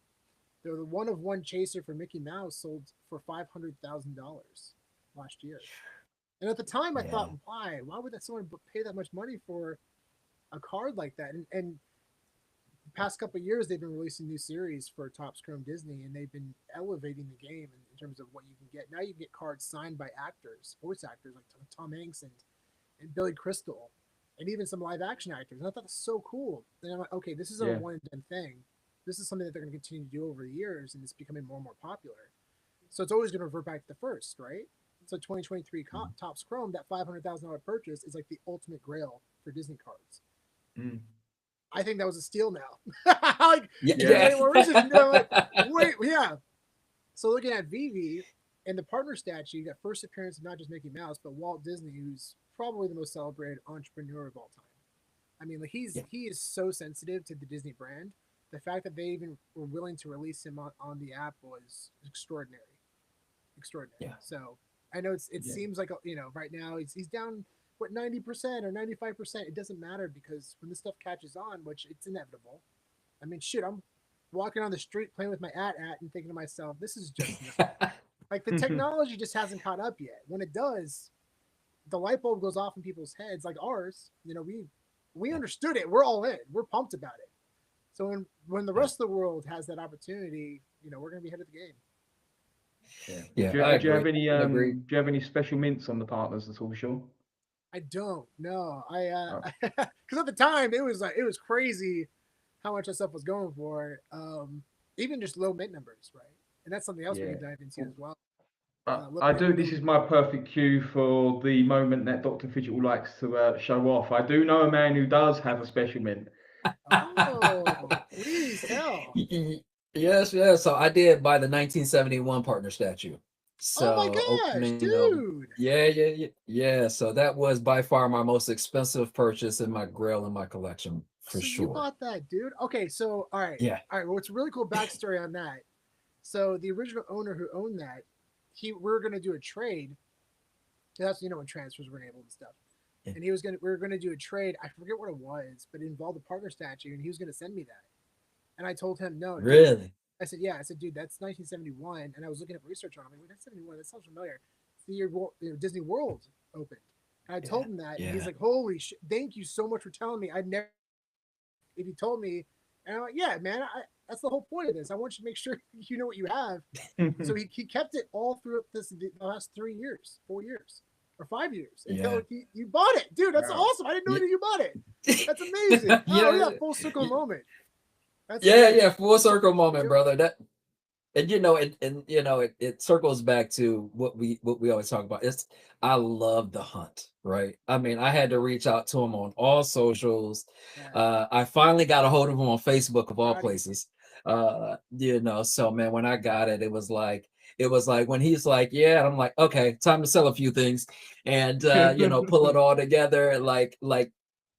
Speaker 3: they're the one of one chaser for Mickey Mouse sold for $500,000 last year. And at the time, I thought,
Speaker 1: Man.
Speaker 3: why would that someone pay that much money for a card like that? And the past couple of years, they've been releasing new series for Topps Chrome Disney, and they've been elevating the game in terms of what you can get. Now you can get cards signed by actors, voice actors like Tom Hanks and Billy Crystal, and even some live action actors. And I thought that's so cool. And I'm like, okay, this isn't a one and done thing. This is something that they're going to continue to do over the years, and it's becoming more and more popular. So it's always going to revert back to the first, right? So 2023 Topps Chrome, that $500,000 purchase is like the ultimate grail for Disney cards. I think that was a steal now. Like,
Speaker 1: yeah.
Speaker 3: wait, yeah. So looking at VV and the partner statue, you got first appearance of not just Mickey Mouse, but Walt Disney, who's probably the most celebrated entrepreneur of all time. I mean, like he is so sensitive to the Disney brand. The fact that they even were willing to release him on the app was extraordinary.
Speaker 1: Yeah.
Speaker 3: So I know it seems like, right now he's down 90% or 95%. It doesn't matter, because when this stuff catches on, which it's inevitable. I mean, shit, I'm walking on the street playing with my at and thinking to myself, this is just like the technology just hasn't caught up yet. When it does, the light bulb goes off in people's heads, like ours. We understood it. We're all in. We're pumped about it. So when the rest of the world has that opportunity, we're going to be ahead of the game.
Speaker 1: Yeah.
Speaker 2: Do you have any special mints on the partners at all, Sean?
Speaker 3: I don't. No, because at the time it was crazy how much that stuff was going for. Even just low mint numbers, right? And that's something else we can dive into as well.
Speaker 2: I do. This is my perfect cue for the moment that Dr. Fidget likes to show off. I do know a man who does have a special mint.
Speaker 3: Oh, please tell.
Speaker 1: Yes. So I did buy the 1971 partner statue. So,
Speaker 3: oh my gosh, dude!
Speaker 1: Yeah. So that was by far my most expensive purchase in my grail in my collection, for sure.
Speaker 3: You bought that, dude? Okay, so all right. Well, it's a really cool backstory on that. So the original owner who owned that, we were going to do a trade. That's when transfers were enabled and stuff. Yeah. And we were gonna do a trade. I forget what it was, but it involved a partner statue, and he was gonna send me that. And I told him no.
Speaker 1: Really?
Speaker 3: I said, yeah. I said, dude, that's 1971. And I was looking up research on it. I'm like, that's 71. That sounds familiar. It's the year Disney World opened. And I told him that, and he's like, holy shit! Thank you so much for telling me. I'd never. If you told me, and I'm like, yeah, man. That's the whole point of this. I want you to make sure you know what you have. So he kept it all through the last 4 years. Or 5 years until you bought it, dude. That's awesome. I didn't know that you bought it. That's amazing. Yeah, full circle moment.
Speaker 1: That's full circle moment, brother. That, and it circles back to what we always talk about. I love the hunt, right? I mean, I had to reach out to him on all socials. I finally got a hold of him on Facebook, of all places. So man, when I got it, it was like when he's like, yeah, and I'm like, okay, time to sell a few things and pull it all together. Like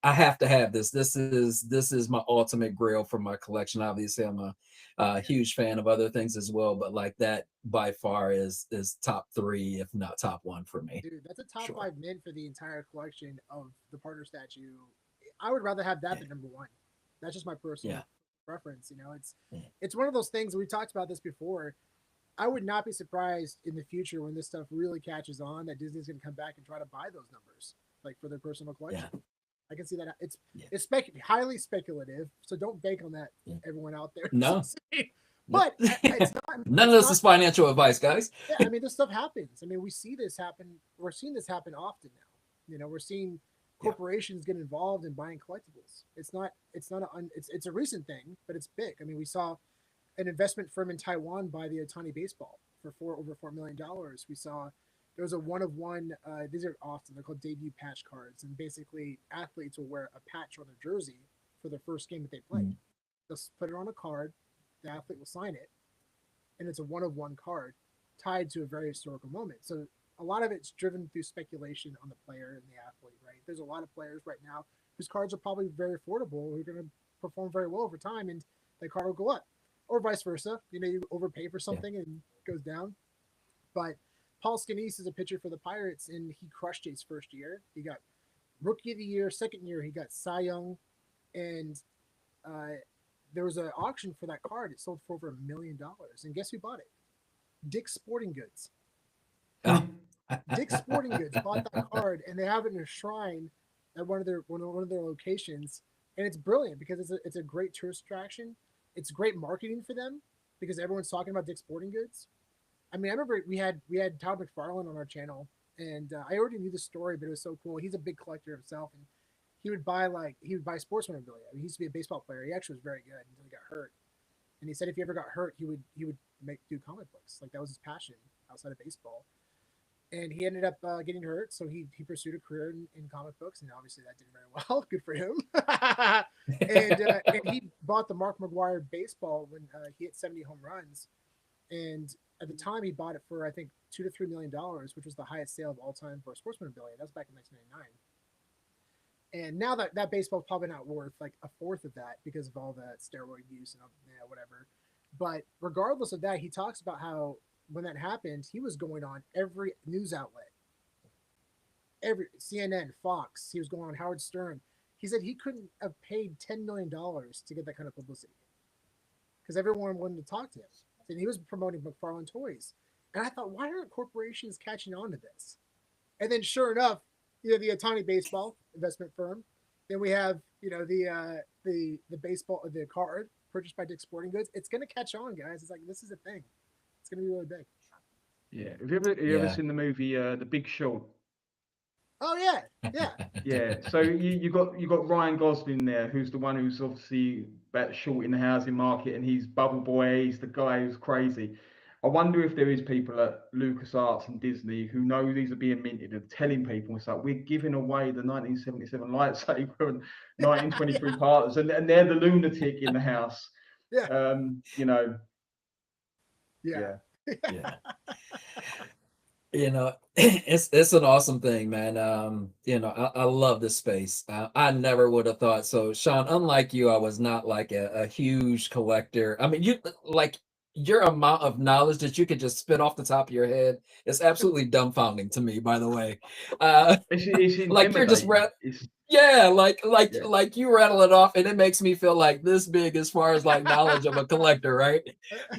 Speaker 1: I have to have this. This is my ultimate grail for my collection. Obviously, I'm a huge fan of other things as well, but like that by far is top three, if not top one for me.
Speaker 3: Dude, that's a top
Speaker 1: Sure.
Speaker 3: 5 mint for the entire collection of the partner statue. I would rather have that
Speaker 1: Yeah.
Speaker 3: than number one. That's just my
Speaker 1: Yeah.
Speaker 3: personal preference. You know,
Speaker 1: Yeah.
Speaker 3: it's one of those things. We talked about this before. I would not be surprised in the future when this stuff really catches on that Disney's going to come back and try to buy those numbers, like for their personal collection.
Speaker 1: Yeah.
Speaker 3: I can see that.
Speaker 1: Yeah.
Speaker 3: It's highly speculative, so don't bank on that,
Speaker 1: Yeah.
Speaker 3: everyone out there.
Speaker 1: No.
Speaker 3: But it's not.
Speaker 1: None of
Speaker 3: It's
Speaker 1: this
Speaker 3: not,
Speaker 1: is financial advice, guys.
Speaker 3: yeah, I mean, this stuff happens. I mean, we see this happen. We're seeing this happen often now. You know, we're seeing
Speaker 1: Yeah.
Speaker 3: corporations get involved in buying collectibles. It's not. It's not a. It's a recent thing, but it's big. I mean, we saw an investment firm in Taiwan buy the Otani baseball for over $4 million. We saw there was a one of one. These are often they're called debut patch cards, and basically athletes will wear a patch on their jersey for their first game that they play.
Speaker 1: Mm.
Speaker 3: They'll put it on a card. The athlete will sign it, and it's a one of one card tied to a very historical moment. So a lot of it's driven through speculation on the player and the athlete, right? There's a lot of players right now whose cards are probably very affordable, who are going to perform very well over time, and the card will go up, or vice versa. You know, you overpay for something and it goes down. But Paul Skenes is a pitcher for the Pirates, and he crushed his first year. He got Rookie of the Year. Second year, he got Cy Young, and uh, there was an auction for that card. It sold for over $1 million, and guess who bought it? Dick's Sporting Goods.
Speaker 1: Oh.
Speaker 3: Dick's Sporting Goods bought that card, and they have it in a shrine at one of their locations, and it's brilliant because it's a great tourist attraction. It's great marketing for them because everyone's talking about Dick's Sporting Goods. I mean, I remember we had Todd McFarlane on our channel, and I already knew the story, but it was so cool. He's a big collector himself, and he would buy sports memorabilia. I mean, he used to be a baseball player. He actually was very good until he got hurt. And he said if he ever got hurt, he would do comic books. Like that was his passion outside of baseball. And he ended up getting hurt, so he pursued a career in comic books, and obviously that did very well. Good for him. And he bought the Mark McGwire baseball when he hit 70 home runs, and at the time he bought it for I think $2 to $3 million, which was the highest sale of all time for a sports memorabilia. That was back in 1999. And now that baseball is probably not worth like a fourth of that because of all the steroid use and whatever. But regardless of that, he talks about how when that happened, he was going on every news outlet, every CNN, Fox. He was going on Howard Stern. He said he couldn't have paid $10 million to get that kind of publicity because everyone wanted to talk to him. And he was promoting McFarlane toys. And I thought, why aren't corporations catching on to this? And then sure enough, the Otani baseball investment firm. Then we have, the baseball, the card purchased by Dick's Sporting Goods. It's going to catch on, guys. It's like, this is a thing. It's going to be really big.
Speaker 2: Yeah. Have you ever seen the movie The Big Short?
Speaker 3: Oh yeah, yeah.
Speaker 2: Yeah. So you got Ryan Gosling there, who's the one who's obviously about short in the housing market, and he's Bubble Boy. He's the guy who's crazy. I wonder if there is people at LucasArts and Disney who know these are being minted and telling people it's like we're giving away the 1977 lightsaber and 1923 partners, and they're the lunatic in the house.
Speaker 3: Yeah.
Speaker 2: Yeah.
Speaker 1: Yeah. It's an awesome thing, man. I love this space. I never would have thought so. Sean, unlike you, I was not like a huge collector. I mean, your amount of knowledge that you could just spit off the top of your head is absolutely dumbfounding to me, by the way.
Speaker 2: It's
Speaker 1: like you're just
Speaker 2: it's,
Speaker 1: yeah, like you rattle it off, and it makes me feel like this big as far as like knowledge of a collector, right?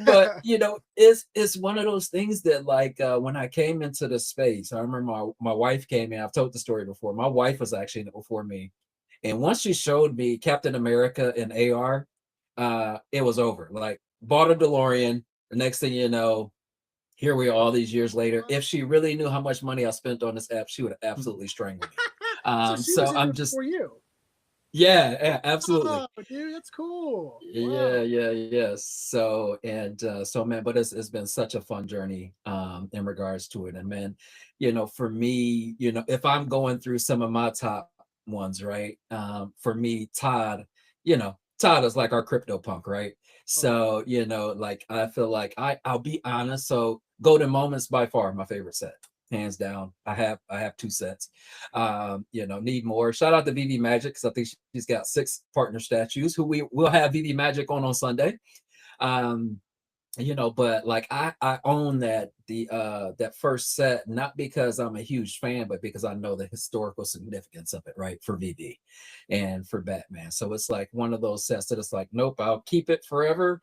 Speaker 1: But it's one of those things that like when I came into the space, I remember my wife came in. I've told the story before. My wife was actually in it before me, and once she showed me Captain America and AR, it was over. Like bought a DeLorean. The next thing you know, here we are all these years later. If she really knew how much money I spent on this app, she would have absolutely strangled me.
Speaker 3: So I'm just for you.
Speaker 1: Yeah, absolutely.
Speaker 3: Oh, dude, that's cool.
Speaker 1: Yeah. So man, but it's been such a fun journey in regards to it. And man, for me, if I'm going through some of my top ones, right? For me, Todd is like our crypto punk, right? So, like I feel like I'll be honest. So Golden Moments by far my favorite set. hands down. I have 2 sets. Need more. Shout out to VV Magic, because I think she's got 6 partner statues who we will have VV Magic on Sunday. But like I own that first set, not because I'm a huge fan, but because I know the historical significance of it, right, for VV and for Batman. So it's like one of those sets that it's like, nope, I'll keep it forever,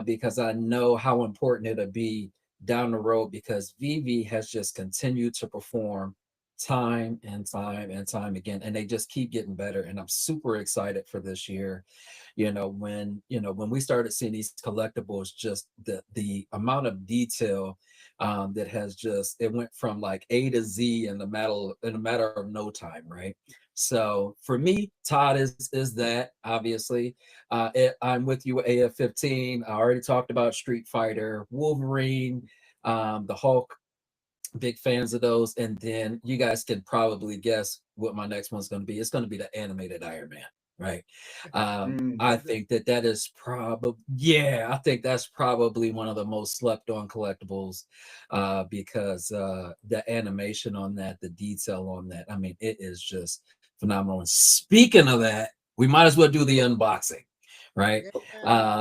Speaker 1: because I know how important it'll be down the road, because VV has just continued to perform time and time and time again, and they just keep getting better, and I'm super excited for this year. When we started seeing these collectibles, just the amount of detail that has just, it went from like A to Z in a matter of no time, right? So for me, Todd is that, obviously. I'm with you, AF-15. I already talked about Street Fighter, Wolverine, the Hulk. Big fans of those. And then you guys can probably guess what my next one's going to be. It's going to be the animated Iron Man, right? I think that is probably, I think that's probably one of the most slept on collectibles, because the animation on that, the detail on that, I mean, it is just phenomenal. And speaking of that, we might as well do the unboxing, right?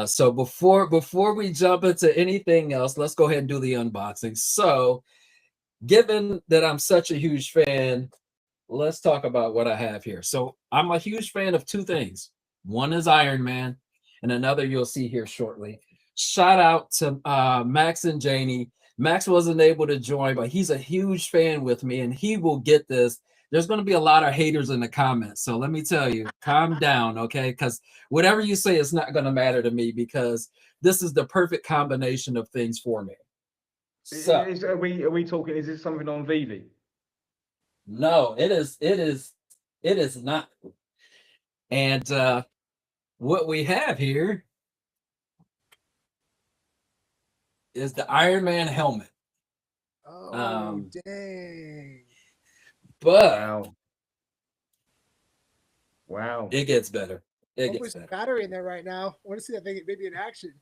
Speaker 1: So before we jump into anything else, let's go ahead and do the unboxing. So given that I'm such a huge fan, let's talk about what I have here. So I'm a huge fan of 2 things. One is Iron Man, and another you'll see here shortly. Shout out to Max and Janie. Max wasn't able to join, but he's a huge fan with me, and he will get this. There's going to be a lot of haters in the comments. So let me tell you, calm down, okay? Because whatever you say is not going to matter to me, because this is the perfect combination of things for me. So,
Speaker 2: are we talking? Is this something on VV?
Speaker 1: No, it is not. And what we have here is the Iron Man helmet.
Speaker 3: Oh, dang!
Speaker 1: But
Speaker 2: wow,
Speaker 1: it gets better. It
Speaker 3: Hopefully
Speaker 1: gets
Speaker 3: some
Speaker 1: better.
Speaker 3: battery in there right now. I want to see that thing maybe in action.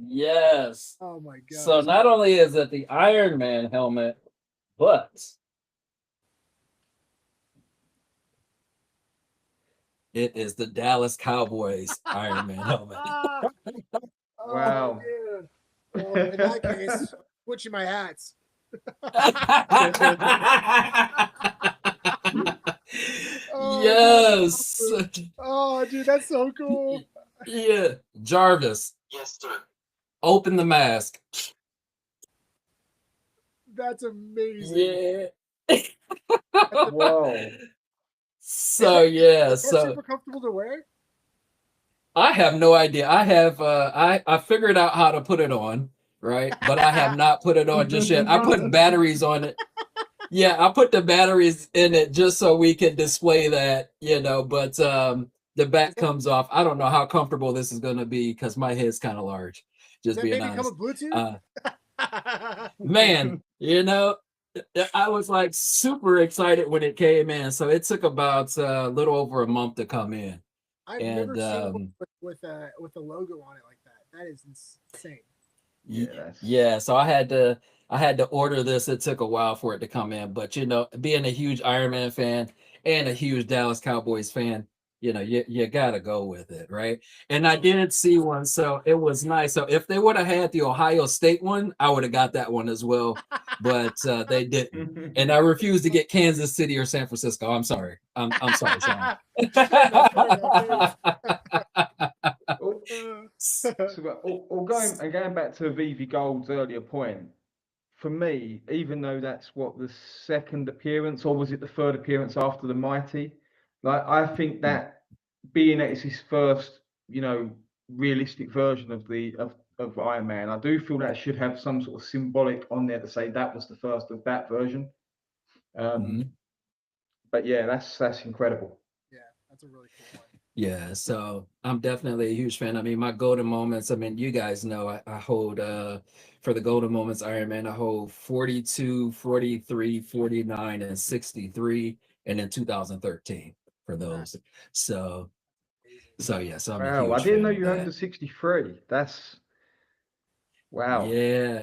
Speaker 1: Yes.
Speaker 3: Oh my god!
Speaker 1: So not only is it the Iron Man helmet, but it is the Dallas Cowboys Iron Man helmet.
Speaker 3: Oh,
Speaker 2: wow.
Speaker 3: dude. Well, in that case, switching my hats.
Speaker 1: Yes.
Speaker 3: Oh, dude, that's so cool.
Speaker 1: Yeah. Jarvis.
Speaker 4: Yes, sir.
Speaker 1: Open the mask.
Speaker 3: That's amazing.
Speaker 1: Yeah.
Speaker 2: Whoa.
Speaker 1: So yeah,
Speaker 3: Is that
Speaker 1: so
Speaker 3: super comfortable to wear?
Speaker 1: I have no idea. I have I figured out how to put it on, right? But I have not put it on just yet. I put batteries on it. Yeah, I put the batteries in it just so we can display that, but the back comes off. I don't know how comfortable this is gonna be because my head's kind of large,
Speaker 3: Does
Speaker 1: just
Speaker 3: that
Speaker 1: being
Speaker 3: maybe come
Speaker 1: honest.
Speaker 3: with Bluetooth?
Speaker 1: Man, I was like super excited when it came in. So it took about a little over a month to come in.
Speaker 3: I've
Speaker 1: And
Speaker 3: never seen one with a logo on it like that. That is insane.
Speaker 1: yeah, so I had to order this. It took a while for it to come in, but being a huge Iron Man fan and a huge Dallas Cowboys fan, you gotta go with it, right? And I didn't see one, so it was nice. So if they would have had the Ohio State one, I would have got that one as well, but they didn't. And I refuse to get Kansas City or San Francisco. I'm sorry. I'm sorry, Sean.
Speaker 2: Going back to VV Gold's earlier point, for me, even though that's what the second appearance, or was it the third appearance after the Mighty? Like, I think that being that it's his first, realistic version of Iron Man, I do feel that should have some sort of symbolic on there to say that was the first of that version. But yeah, that's incredible.
Speaker 3: Yeah, that's a really cool one.
Speaker 1: Yeah, so I'm definitely a huge fan. I mean, my golden moments, I mean, you guys know I hold for the golden moments Iron Man, I hold 42, 43, 49, and 63, and then 2013 for those. So yeah, so I'm a
Speaker 2: Wow, I
Speaker 1: huge
Speaker 2: didn't
Speaker 1: fan
Speaker 2: know
Speaker 1: of
Speaker 2: you had
Speaker 1: that.
Speaker 2: the 63. That's wow.
Speaker 1: Yeah,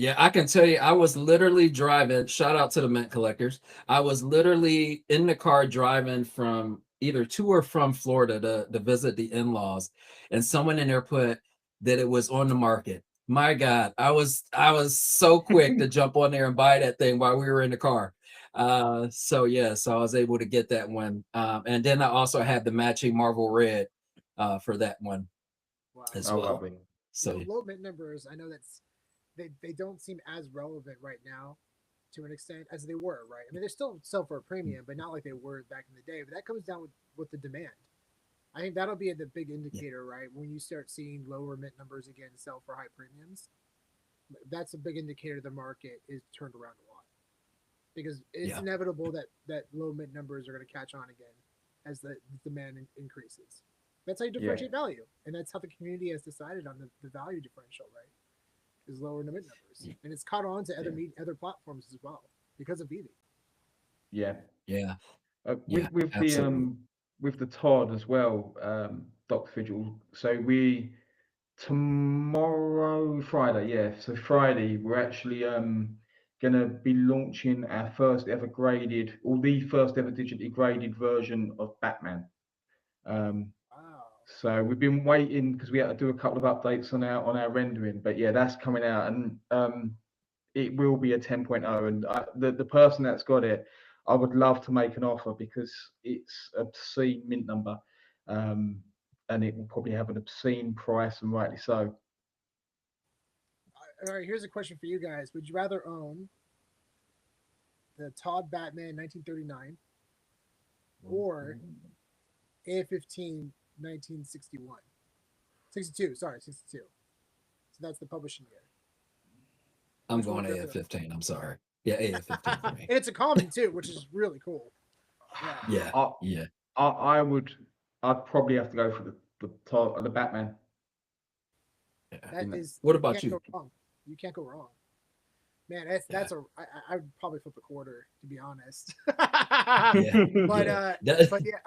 Speaker 1: Yeah, I can tell you, I was literally driving. Shout out to the mint collectors. I was literally in the car driving from either to or from Florida to visit the in-laws, and someone in there put that it was on the market. My God, I was so quick to jump on there and buy that thing while we were in the car. So yeah, so I was able to get that one. And then I also had the matching Marvel Red for that one
Speaker 3: Wow.
Speaker 1: as
Speaker 2: Oh,
Speaker 1: well.
Speaker 2: lovely.
Speaker 1: So
Speaker 3: Low mint numbers, I know they don't seem as relevant right now to an extent as they were, right? I mean, they still sell for a premium, but not like they were back in the day. But that comes down with the demand. I think that'll be the big
Speaker 1: yeah,
Speaker 3: indicator, right? When you start seeing lower mint numbers again sell for high premiums, that's a big indicator the market is turned around a lot because it's
Speaker 1: yeah,
Speaker 3: inevitable that low mint numbers are going to catch on again as the demand increases. That's how you
Speaker 2: Yeah,
Speaker 3: differentiate value, and that's how the community has decided on the value differential, right? Is lower mint numbers, and it's caught on to
Speaker 2: yeah,
Speaker 3: other platforms as well because of Vivi.
Speaker 2: yeah.
Speaker 1: yeah,
Speaker 2: With
Speaker 1: yeah, absolutely.
Speaker 2: with the Todd as well, Dr. Fidgel. So we tomorrow Friday, yeah. So Friday we're actually gonna be launching our first ever graded, or the first ever digitally graded version of Batman. Um,
Speaker 3: Wow.
Speaker 2: so we've been waiting because we had to do a couple of updates on our rendering, but yeah, that's coming out, and it will be a 10.0. And the person that's got it, I would love to make an offer because it's obscene mint number, um, and it will probably have an obscene price, and rightly so.
Speaker 3: All right, here's a question for you guys. Would you rather own the Todd Batman 1939 or A15 1961? 62, sorry, 62. So that's the publishing year.
Speaker 1: I'm
Speaker 3: Which one
Speaker 1: going
Speaker 3: would you rather own?
Speaker 1: AF-15. I'm sorry. Yeah, AF-15 for
Speaker 3: And
Speaker 1: me.
Speaker 3: it's a common too, which is really cool. Yeah,
Speaker 1: Yeah,
Speaker 2: I,
Speaker 1: yeah,
Speaker 2: I would, I'd probably have to go for the Batman.
Speaker 1: yeah.
Speaker 3: that
Speaker 2: In that.
Speaker 3: is
Speaker 1: What
Speaker 3: you
Speaker 1: about
Speaker 3: can't
Speaker 1: you?
Speaker 3: go wrong. You can't go wrong. Man, that's
Speaker 1: Yeah,
Speaker 3: a I would probably flip a quarter to be honest.
Speaker 1: yeah,
Speaker 3: but
Speaker 1: yeah. That,
Speaker 3: but yeah,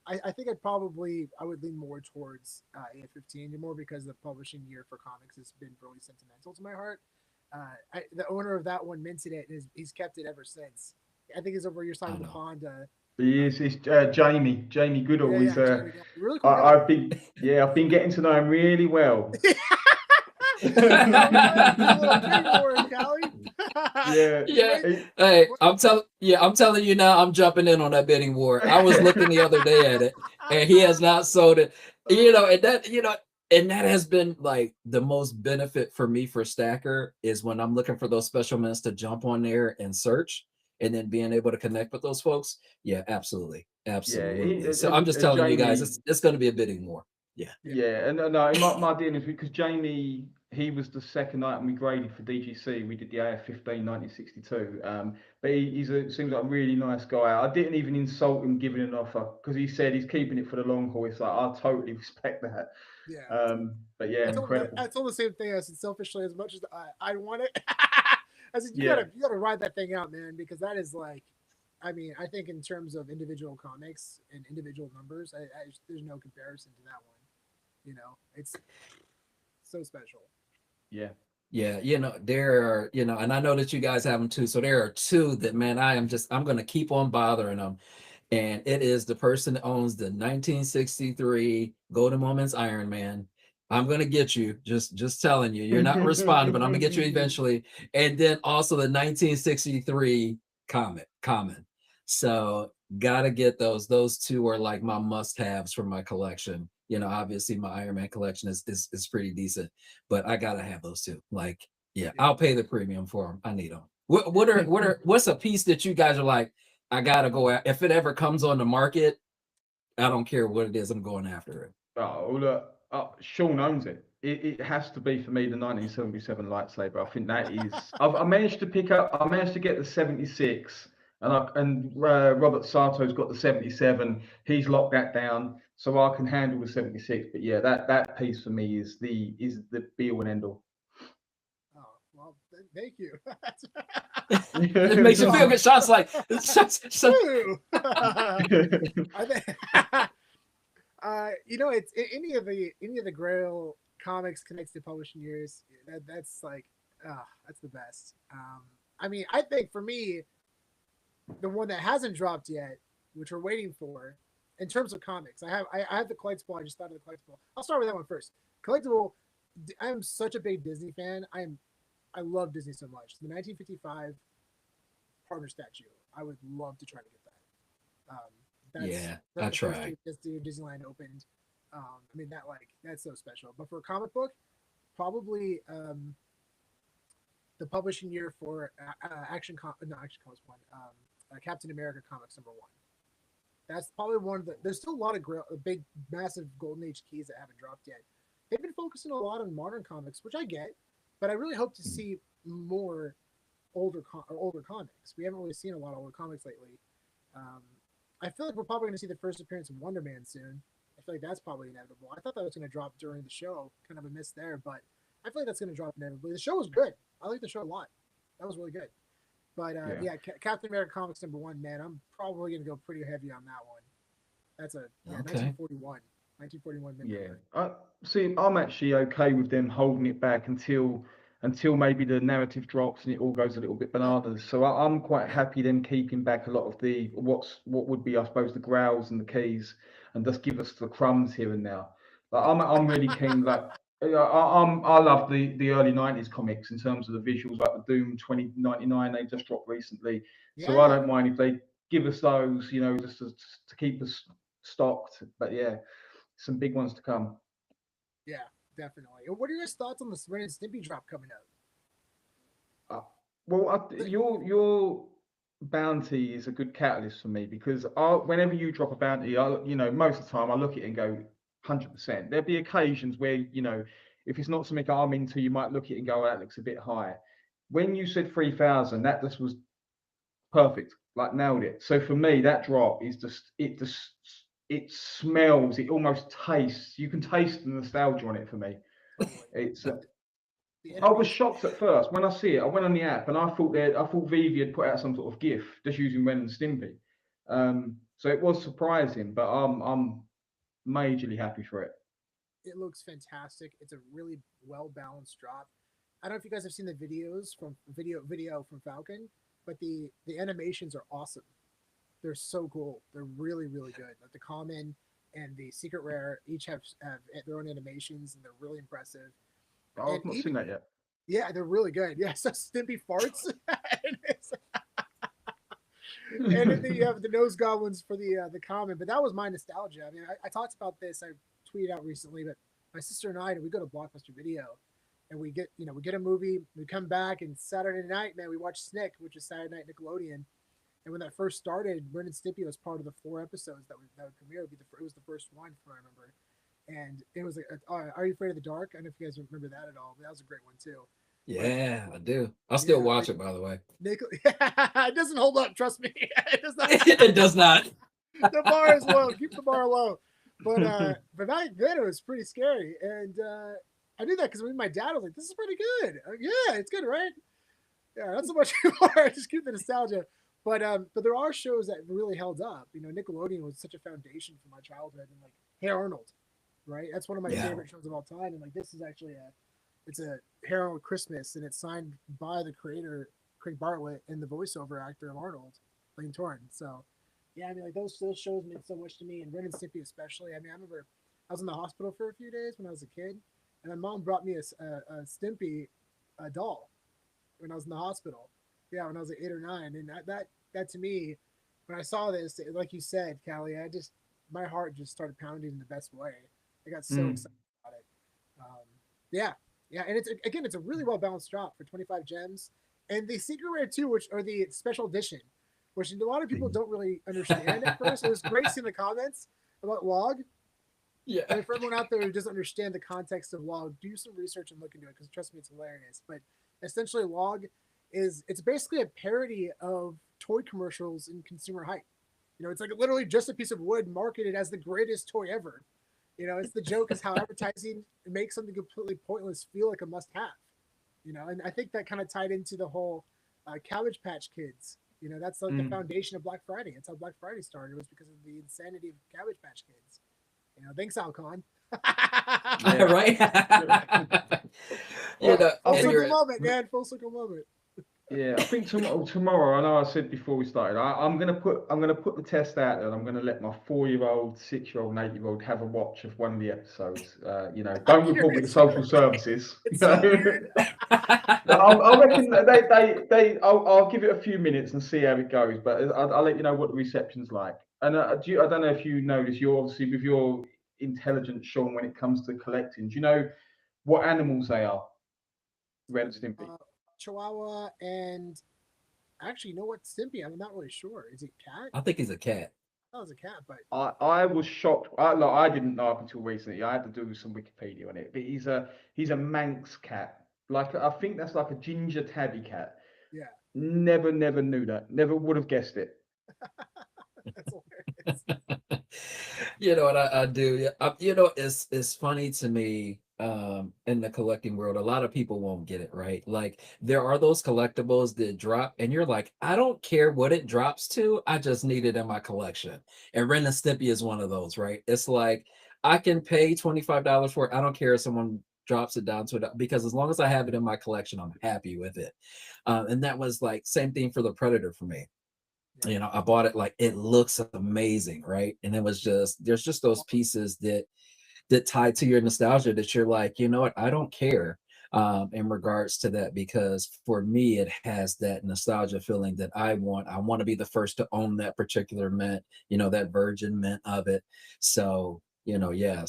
Speaker 3: I think I would lean more towards A15 more because the publishing year for comics has been really sentimental to my heart. The owner of that one minted it and he's kept it ever since. I think he's over your side
Speaker 1: I
Speaker 3: of the
Speaker 1: know.
Speaker 3: pond.
Speaker 2: He is. It's Jamie Goodall.
Speaker 3: Yeah,
Speaker 2: Is
Speaker 3: Jamie, yeah, really cool guy.
Speaker 2: I've been, yeah, I've been getting to know him really well.
Speaker 3: All right, a little bidding war, Callie.
Speaker 2: Yeah,
Speaker 3: you
Speaker 1: Yeah.
Speaker 3: wait.
Speaker 2: he-
Speaker 1: Hey, I'm telling you now, I'm jumping in on that bidding war. I was looking the other day at it, and he has not sold it. And that has been like the most benefit for me for Stacker is when I'm looking for those special mints to jump on there and search, and then being able to connect with those folks. Yeah, absolutely,
Speaker 2: yeah,
Speaker 1: absolutely. So I'm just telling you guys,
Speaker 2: Jamie.
Speaker 1: it's going to be a bidding war. Yeah.
Speaker 3: Yeah,
Speaker 2: Yeah, and no, my deal is because Jamie, he was the second item we graded for DGC. We did the AF15 1962. But seems like a really nice guy. I didn't even insult him giving an offer because he said he's keeping it for the long haul. It's like I totally respect that.
Speaker 3: yeah.
Speaker 2: But yeah, incredible.
Speaker 3: I told the same thing. I said selfishly, as much as I want it, I said
Speaker 2: Yeah,
Speaker 3: you gotta ride that thing out, man, because that is like, I mean, I think in terms of individual comics and individual numbers, there's no comparison to that one. You know, it's so special.
Speaker 2: yeah.
Speaker 1: Yeah, there are, and I know that you guys have them too. So there are two that, man, I'm going to keep on bothering them. And it is the person that owns the 1963 Golden Moments Iron Man. I'm going to get you, just telling you, you're not responding, but I'm going to get you eventually. And then also the 1963 Common. So got to get those. Those two are like my must-haves for my collection. Obviously my Iron Man collection is pretty decent, but I gotta have those two. Like, yeah,
Speaker 3: Yeah.
Speaker 1: I'll pay the premium for them. I need them. What's a piece that you guys are like, I gotta go out if it ever comes on the market? I don't care what it is, I'm going after it.
Speaker 2: Oh, look, Sean owns it. It has to be for me the 1977 lightsaber. I think that is. I managed to pick up. I managed to get the 76, and Robert Sato's got the 77. He's locked that down, so I can handle the 76. But yeah, that piece for me is the be all and end all.
Speaker 3: Oh well, thank you.
Speaker 1: It makes you feel good. Shots like shots.
Speaker 3: Woo! I think it's any of the Grail comics connects to publishing years. That's like Oh, that's the best. I mean, I think for me, the one that hasn't dropped yet, which we're waiting for, in terms of comics, I have the collectible. I just thought of the collectible. I'll start with that one first. Collectible. I'm such a big Disney fan. I love Disney so much. The 1955 partner statue. I would love to try to get that.
Speaker 1: Yeah,
Speaker 3: That's
Speaker 1: I
Speaker 3: the first
Speaker 1: try.
Speaker 3: Disneyland opened. I mean that's so special. But for a comic book, probably the publishing year for Action Comics one, Captain America Comics #1. That's probably one of the. There's still a lot of big, massive Golden Age keys that haven't dropped yet. They've been focusing a lot on modern comics, which I get, but I really hope to see more older comics. We haven't really seen a lot of older comics lately. Um, I feel like we're probably going to see the first appearance of Wonder Man soon. I feel like that's probably inevitable. I thought that was going to drop during the show, kind of a miss there, but I feel like that's going to drop inevitably. The show was good. I like the show a lot. That was really good. But
Speaker 2: Yeah.
Speaker 3: yeah, Captain America Comics #1, man, I'm probably going to go pretty heavy on that one. That's a
Speaker 1: Okay.
Speaker 3: 1941. 1941
Speaker 2: Yeah,
Speaker 3: Midnight.
Speaker 2: I see. I'm actually okay with them holding it back until maybe the narrative drops and it all goes a little bit
Speaker 3: Yeah,
Speaker 2: bananas. So I'm quite happy them keeping back a lot of the what would be, I suppose, the growls and the keys, and just give us the crumbs here and now. Like I'm really keen. Like I love the early '90s comics in terms of the visuals, like the Doom 2099 they just dropped recently. So I
Speaker 3: yeah,
Speaker 2: don't mind if they give us those, just to keep us stocked. But yeah, some big ones to come.
Speaker 3: yeah, definitely. What are your thoughts on the Ren and Stimpy drop coming up?
Speaker 2: Uh, well, your bounty is a good catalyst for me because whenever you drop a bounty, most of the time I look at it and go 100%. There'll be occasions where if it's not something I'm into, you might look at it and go, oh, that looks a bit high. When you said 3,000, that just was perfect, like nailed it. So for me, that drop is it smells, it almost tastes. You can taste the nostalgia on it for me.
Speaker 3: Totally.
Speaker 2: It's
Speaker 3: The
Speaker 2: I was
Speaker 3: animation.
Speaker 2: shocked at first when I see it. I went on the app and I thought Vivi had put out some sort of GIF just using Ren and Stimpy. So it was surprising, but I'm majorly happy for it.
Speaker 3: It looks fantastic. It's a really well balanced drop. I don't know if you guys have seen the videos from video from Falcon, but the animations are awesome. They're so cool. They're really good. Like the common and the secret rare each have their own animations and they're really impressive.
Speaker 2: Oh,
Speaker 3: And
Speaker 2: I've not
Speaker 3: even
Speaker 2: seen that yet.
Speaker 3: yeah, they're really good. Yeah, so Stimpy farts and then you have the nose goblins for the common. But that was my nostalgia. I mean, I talked about this. I tweeted out recently, but my sister and I, we go to Blockbuster Video, and we get a movie. We come back, and Saturday night, man, we watch Snick, which is Saturday Night Nickelodeon. And when that first started, Ren and Stimpy was part of the 4 episodes that would premiere. It was the first one, if I remember. And it was like, Are You Afraid of the Dark? I don't know if you guys remember that at all. But that was a great one too. But
Speaker 1: Yeah, I do. I still
Speaker 3: yeah,
Speaker 1: watch it, by the way.
Speaker 3: it doesn't hold up. Trust me, it does not.
Speaker 1: It does not.
Speaker 3: The bar is low. Keep the bar low. But back then it was pretty scary, and I knew that because my dad was like, "This is pretty good." Yeah, it's good, right? Yeah, not so much anymore. Just keep the nostalgia. But there are shows that really held up. You know, Nickelodeon was such a foundation for my childhood, and like Hey Arnold, right? That's one of my
Speaker 1: Yeah.
Speaker 3: favorite shows of all time. And like this is actually it's a Hey Arnold Christmas, and it's signed by the creator Craig Bartlett and the voiceover actor of Arnold, Lane Torn. So yeah, I mean, like those shows meant so much to me, and Ren and Stimpy especially. I mean, I remember I was in the hospital for a few days when I was a kid, and my mom brought me a Stimpy doll when I was in the hospital. Yeah, when I was like 8 or 9, and that to me, when I saw this, like you said, Callie, my heart just started pounding in the best way. I got so
Speaker 2: Mm.
Speaker 3: excited about it. Um, yeah, yeah, and it's a really well balanced drop for 25 gems, and the secret rare too, which are the special edition, which a lot of people don't really understand at first. It was great seeing the comments about log. I
Speaker 1: Yeah.
Speaker 3: mean, for everyone out there who doesn't understand the context of log, do some research and look into it because trust me, it's hilarious. But essentially, log it's basically a parody of toy commercials in consumer hype. You know, it's like literally just a piece of wood marketed as the greatest toy ever. You know, it's the joke is how advertising makes something completely pointless feel like a must-have. You know, and I think that kind of tied into the whole Cabbage Patch Kids. You know, that's like the
Speaker 2: Mm.
Speaker 3: foundation of Black Friday. It's how Black Friday started. It was because of the insanity of Cabbage Patch Kids. You know, thanks Alcon.
Speaker 2: Yeah.
Speaker 1: Right? You
Speaker 2: Well,
Speaker 1: know,
Speaker 2: I
Speaker 3: Full
Speaker 1: and
Speaker 2: think
Speaker 3: circle
Speaker 1: you're
Speaker 3: moment, man. Full circle moment.
Speaker 2: yeah, I think tomorrow. I know I said before we started. I'm gonna put the test out there. And I'm gonna let my 4-year-old, 6-year-old, and 8-year-old have a watch of one of the episodes. Don't report it to
Speaker 3: It's so
Speaker 2: social services.
Speaker 3: It's so weird.
Speaker 2: No, I reckon I'll give it a few minutes and see how it goes. But I'll let you know what the reception's like. And I don't know if you notice. You're obviously with your intelligence, Sean, when it comes to collecting. Do you know what animals they are? Ren and Stimpy.
Speaker 3: Uh, Chihuahua and actually, you know what? Stimpy. I'm not really sure. Is it cat?
Speaker 1: I think he's a cat.
Speaker 3: That was a cat, but
Speaker 2: I was shocked. I didn't know up until recently. I had to do some Wikipedia on it. But he's a Manx cat. Like I think that's like a ginger tabby cat.
Speaker 3: yeah,
Speaker 2: Never knew that. Never would have guessed it.
Speaker 3: that's hilarious.
Speaker 1: You know what I do? Yeah, you know, it's funny to me in the collecting world. A lot of people won't get it, right? Like there are those collectibles that drop, and you're like, I don't care what it drops to, I just need it in my collection. And Ren and Stimpy is one of those, right? It's like I can pay $25 for it. I don't care if someone drops it down to it because as long as I have it in my collection, I'm happy with it. And that was like same thing for the Predator for me.
Speaker 3: Yeah.
Speaker 1: You know, I bought it like it looks amazing, right? And it was just there's just those pieces that tie to your nostalgia that you're like, you know what, I don't care in regards to that because for me it has that nostalgia feeling that I want to be the first to own that particular mint, you know, that virgin mint of it. So you know, yeah,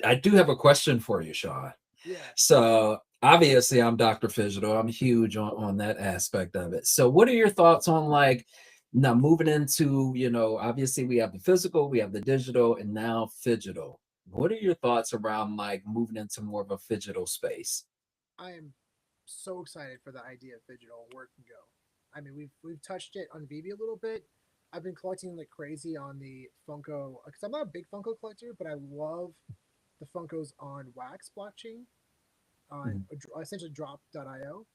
Speaker 1: I do have a question for you, Sean.
Speaker 3: Yeah.
Speaker 1: So obviously I'm Dr. Digital. I'm huge on that aspect of it. So what are your thoughts on like now moving into, you know, obviously we have the physical, we have the digital, and now phygital. What are your thoughts around like moving into more of a phygital space?
Speaker 3: I am so excited for the idea of digital where it can go. I mean, we've touched it on VB a little bit. I've been collecting like crazy on the Funko because I'm not a big Funko collector, but I love the Funkos on Wax blockchain on
Speaker 1: Mhm.
Speaker 3: essentially drop.io.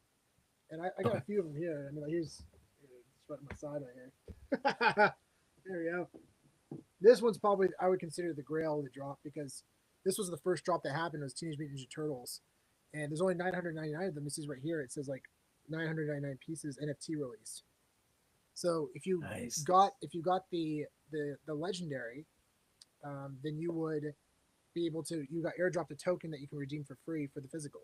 Speaker 3: And I got a
Speaker 1: Okay.
Speaker 3: few of them here. I mean, like, here's it's right on my side right here. There we go. This one's probably I would consider the grail of the drop because this was the first drop that happened was Teenage Mutant Ninja Turtles, and there's only 999 of them. This is right here. It says like 999 pieces NFT release. So
Speaker 1: Nice.
Speaker 3: if you got the legendary, then you would be able to you got airdropped a token that you can redeem for free for the physical.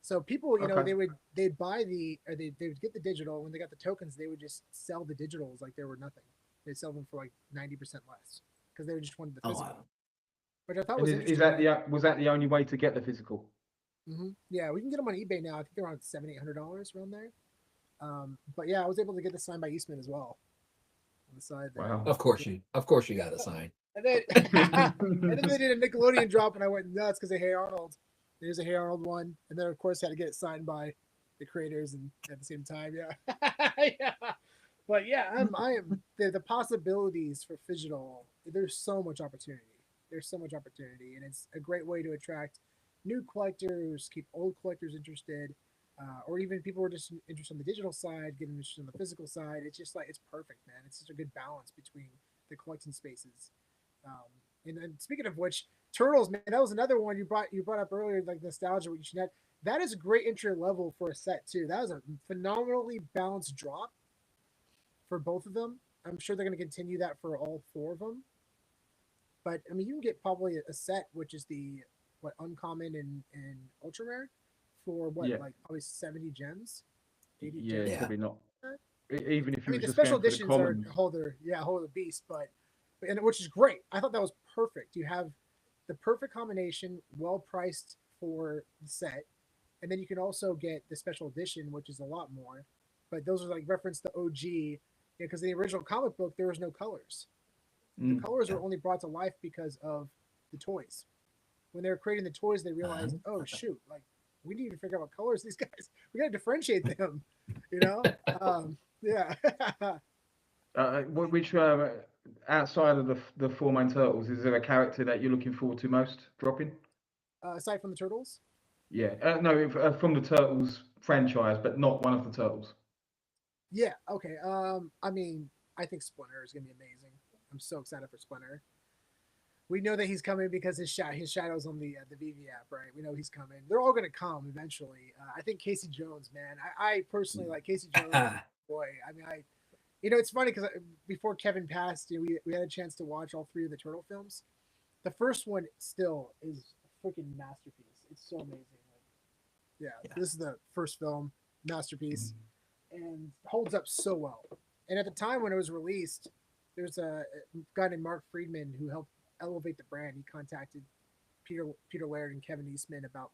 Speaker 3: So people, you know,
Speaker 2: Okay.
Speaker 3: they'd buy the or they would get the digital when they got the tokens, they would just sell the digitals like they were nothing. They'd sell them for like 90% less because they just wanted the
Speaker 1: Oh
Speaker 3: physical,
Speaker 1: wow.
Speaker 3: which I thought
Speaker 2: And
Speaker 3: was
Speaker 2: is
Speaker 3: interesting.
Speaker 2: that the was that the only way to get the physical?
Speaker 3: Yeah, we can get them on eBay now. I think they're around $700-800 around there. But yeah, I was able to get this signed by Eastman as well on the side there.
Speaker 2: Wow.
Speaker 1: Of course you got a sign.
Speaker 3: And then and then they did a Nickelodeon drop, and I went nuts because they Hey Arnold. There's a Hey Arnold one, and then of course had to get it signed by the creators, and at the same time, yeah, yeah. But yeah, I am the possibilities for Phygital. There's so much opportunity. There's so much opportunity, and it's a great way to attract new collectors, keep old collectors interested, or even people who are just interested on the digital side, getting interested on the physical side. It's just like it's perfect, man. It's such a good balance between the collecting spaces. Um, and speaking of which, Turtles, man, that was another one you brought up earlier, like nostalgia. What you should have. That is a great entry level for a set too. That was a phenomenally balanced drop for both of them. I'm sure they're going to continue that for all four of them. But I mean, you can get probably a set which is the what uncommon and ultra rare for what
Speaker 2: Yeah.
Speaker 3: like probably 70 gems, 80
Speaker 2: Yeah,
Speaker 3: gems.
Speaker 1: Yeah.
Speaker 2: probably not. Even if
Speaker 3: I
Speaker 2: you
Speaker 3: mean,
Speaker 2: was
Speaker 3: the
Speaker 2: just
Speaker 3: special
Speaker 2: going for the
Speaker 3: editions are
Speaker 2: commons.
Speaker 3: a whole other beast, but and which is great. I thought that was perfect. You have the perfect combination, well priced for the set, and then you can also get the special edition, which is a lot more. But those are like reference to OG, because in the original comic book there was no colors. The
Speaker 2: Mm.
Speaker 3: colors
Speaker 1: Yeah.
Speaker 3: were only brought to life because of the toys. When they were creating the toys, they
Speaker 1: Uh-huh.
Speaker 3: realized, oh shoot, like we need to figure out what colors these guys. We got to differentiate them, you know. Yeah.
Speaker 2: Which outside of the four main turtles, is there a character that you're looking forward to most dropping?
Speaker 3: Aside from the turtles,
Speaker 2: Yeah, no, from the Turtles franchise, but not one of the Turtles.
Speaker 3: yeah, okay. I mean, I think Splinter is gonna be amazing. I'm so excited for Splinter. We know that he's coming because his shadow's on the VV app, right? We know he's coming. They're all going to come eventually. I think Casey Jones, man. I personally like Casey Jones. Boy, I mean, it's funny because before Kevin passed, we had a chance to watch all three of the Turtle films. The first one still is a freaking masterpiece. It's so amazing. Yeah, this is the first film, masterpiece, and holds up so well. And at the time when it was released, there's a guy named Mark Friedman who helped elevate the brand. He contacted Peter Laird and Kevin Eastman about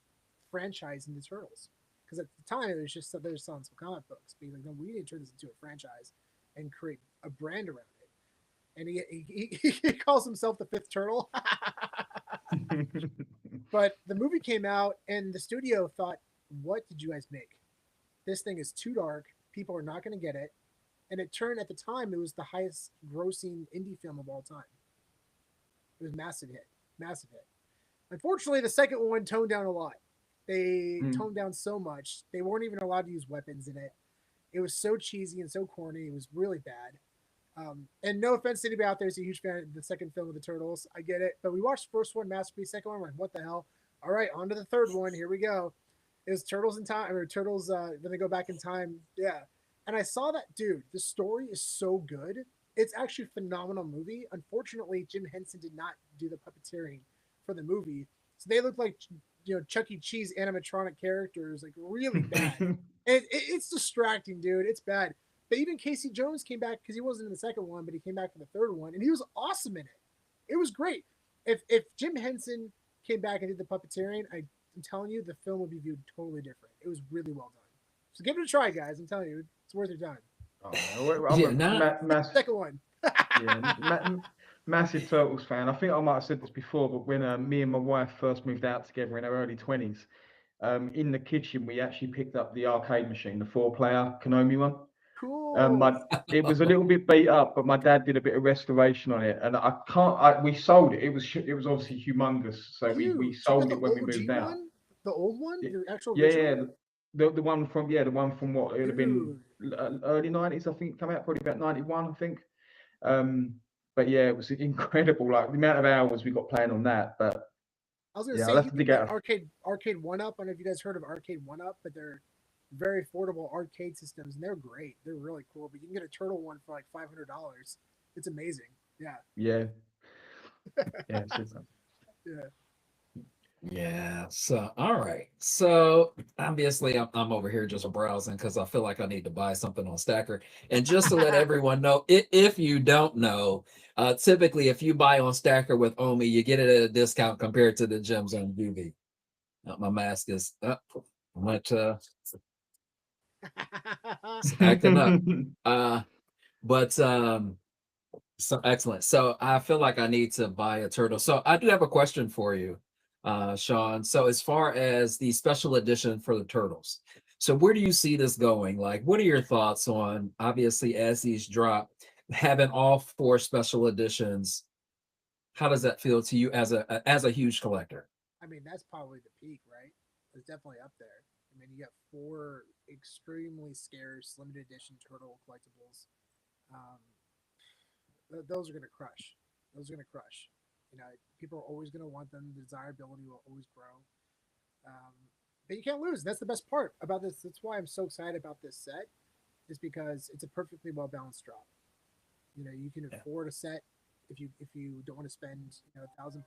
Speaker 3: franchising the Turtles, because at the time it was just that they were selling some comic books. Being like, no, we need to turn this into a franchise and create a brand around it. And he calls himself the Fifth Turtle. But the movie came out, and the studio thought, "What did you guys make? This thing is too dark. People are not going to get it." And it turned, at the time, it was the highest grossing indie film of all time. It was a massive hit. Massive hit. Unfortunately, the second one toned down a lot. They toned down so much. They weren't even allowed to use weapons in it. It was so cheesy and so corny. It was really bad. And no offense to anybody out there who's a huge fan of the second film of the Turtles. I get it. But we watched the first one, Masterpiece, second one, we're like, what the hell? All right, on to the third one. Here we go. It was Turtles in Time, or Turtles when they go back in time. Yeah. And I saw that, dude, the story is so good. It's actually a phenomenal movie. Unfortunately, Jim Henson did not do the puppeteering for the movie. So they look like, Chuck E. Cheese animatronic characters, like really bad. And it's distracting, dude. It's bad. But even Casey Jones came back, because he wasn't in the second one, but he came back for the third one, and he was awesome in it. It was great. If Jim Henson came back and did the puppeteering, I'm telling you, the film would be viewed totally different. It was really well done. So give it a try, guys. I'm telling you, it's worth your time. Second one.
Speaker 2: Massive Turtles fan. I think I might have said this before, but when me and my wife first moved out together in our early 20s, in the kitchen we actually picked up the arcade machine, the 4-player Konami one.
Speaker 3: Cool.
Speaker 2: It was a little bit beat up, but my dad did a bit of restoration on it, and we sold it. It was obviously humongous, so we sold it when we moved out.
Speaker 3: The old one, the actual
Speaker 2: original? The one from what it would have been
Speaker 3: Dude.
Speaker 2: early 90s, I think, come out probably about 91, I think. But yeah, it was incredible, like the amount of hours we got playing on that. But
Speaker 3: I was gonna say, you can get arcade 1-Up. I don't know if you guys heard of arcade 1-Up, but they're very affordable arcade systems, and they're great. They're really cool. But you can get a turtle one for like $500. It's amazing. Yeah.
Speaker 2: Yeah. Yeah.
Speaker 3: Yeah.
Speaker 1: Yeah. So, all right. So, obviously, I'm over here just browsing because I feel like I need to buy something on Stacker. And just to let everyone know, if you don't know, typically, if you buy on Stacker with Omi, you get it at a discount compared to the gems on UV. My mask is much acting up. But so excellent. So I feel like I need to buy a turtle. So I do have a question for you, Sean. So as far as the special edition for the turtles, so where do you see this going? Like, what are your thoughts on, obviously, as these drop, having all 4 special editions? How does that feel to you as a huge collector?
Speaker 3: I mean, that's probably the peak, right? It's definitely up there. I mean, you got 4 extremely scarce limited edition turtle collectibles. Those are going to crush. Those are going to crush. People are always going to want them. The desirability will always grow. But you can't lose. That's the best part about this. That's why I'm so excited about this set, is because it's a perfectly well balanced drop. You can afford a set if you don't want to spend $1,000+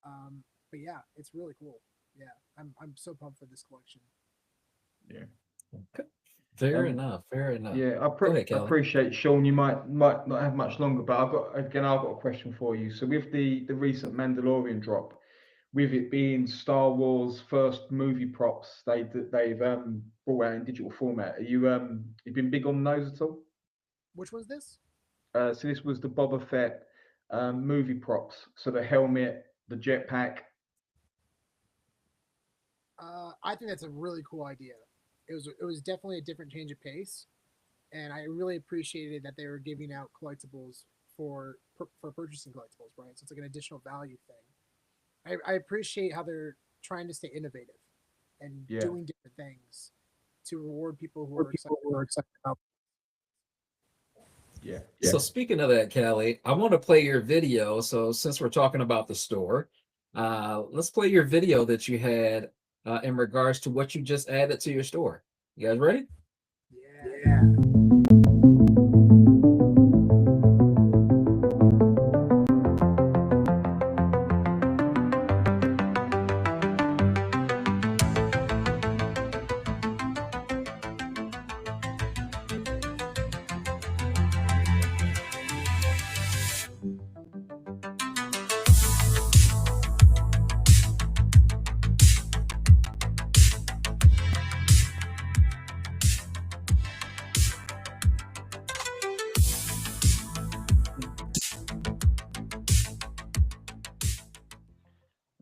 Speaker 3: on. But yeah, it's really cool. Yeah, I'm so pumped for this collection.
Speaker 2: Yeah.
Speaker 1: Okay. Fair enough.
Speaker 2: Yeah, I appreciate, Sean. You might not have much longer, but I've got a question for you. So with the recent Mandalorian drop, with it being Star Wars first movie props, they've brought out in digital format. Are you been big on those at all?
Speaker 3: Which one's this?
Speaker 2: So this was the Boba Fett movie props. So the helmet, the jetpack.
Speaker 3: I think that's a really cool idea. It was definitely a different change of pace, and I really appreciated that they were giving out collectibles for purchasing collectibles, right? So it's like an additional value thing. I appreciate how they're trying to stay innovative and doing different things to reward people who are excited about.
Speaker 2: Yeah.
Speaker 1: So speaking of that, Callie, I want to play your video. So since we're talking about the store, let's play your video that you had in regards to what you just added to your store. You guys ready?
Speaker 3: Yeah.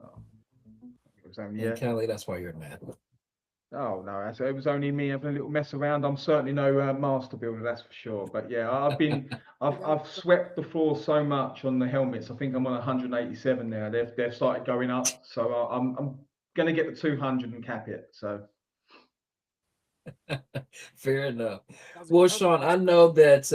Speaker 2: Oh, it was only,
Speaker 1: And Callie, that's why you're mad.
Speaker 2: Oh no, it was only me having a little mess around. I'm certainly no master builder, that's for sure. But yeah, I've swept the floor so much on the helmets. I think I'm on 187 now. They've started going up, so I'm gonna get the 200 and cap it. So
Speaker 1: Fair enough.
Speaker 3: That
Speaker 1: Well,
Speaker 3: was
Speaker 1: Sean, I know that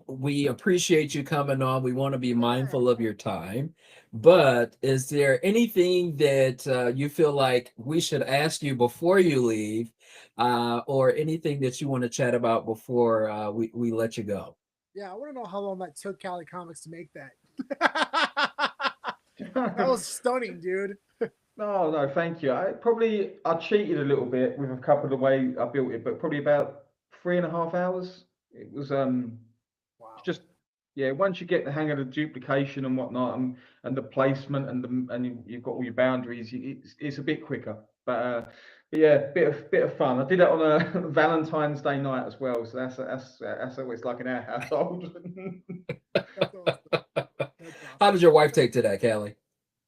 Speaker 1: we appreciate you coming on. We want to be mindful of your time, but is there anything that you feel like we should ask you before you leave, or anything that you want to chat about before we let you go?
Speaker 3: yeah, I want to know how long that took Cali Comics to make that. That was stunning, dude.
Speaker 2: no, thank you. I cheated a little bit with a couple of the way I built it, but probably about 3.5 hours. It was
Speaker 3: Wow.
Speaker 2: It's just yeah. Once you get the hang of the duplication and whatnot, and the placement and you've got all your boundaries, it's a bit quicker. But yeah, bit of fun. I did it on a Valentine's Day night as well, so that's always like in our household.
Speaker 3: That's awesome. That's
Speaker 1: How
Speaker 3: awesome.
Speaker 1: did your wife take to that, Callie?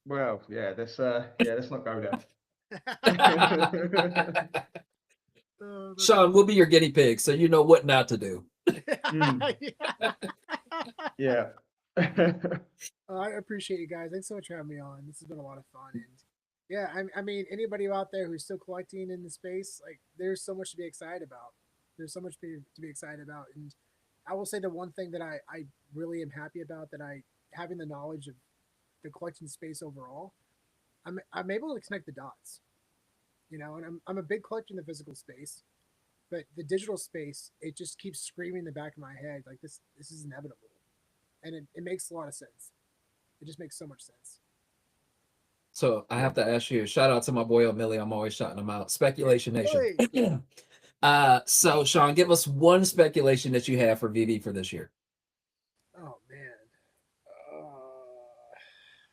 Speaker 2: Well, let's not go there.
Speaker 3: Oh, that's
Speaker 1: Sean, we'll be your guinea pig, so you know what not to do.
Speaker 2: Yeah.
Speaker 3: I appreciate you guys. Thanks so much for having me on. This has been a lot of fun. And yeah, I mean, anybody out there who's still collecting in the space, like, there's so much to be excited about. There's so much to be excited about. And I will say the one thing that I really am happy about, that having the knowledge of the collecting space overall, I'm able to connect the dots, and I'm a big collector in the physical space, but the digital space, it just keeps screaming in the back of my head, like, this is inevitable. And it makes a lot of sense. It just makes so much sense.
Speaker 1: So I have to ask you, shout out to my boy O'Milly. I'm always shouting him out. Speculation Nation.
Speaker 3: Really?
Speaker 1: So Sean, give us one speculation that you have for VV for this year.
Speaker 3: Oh man.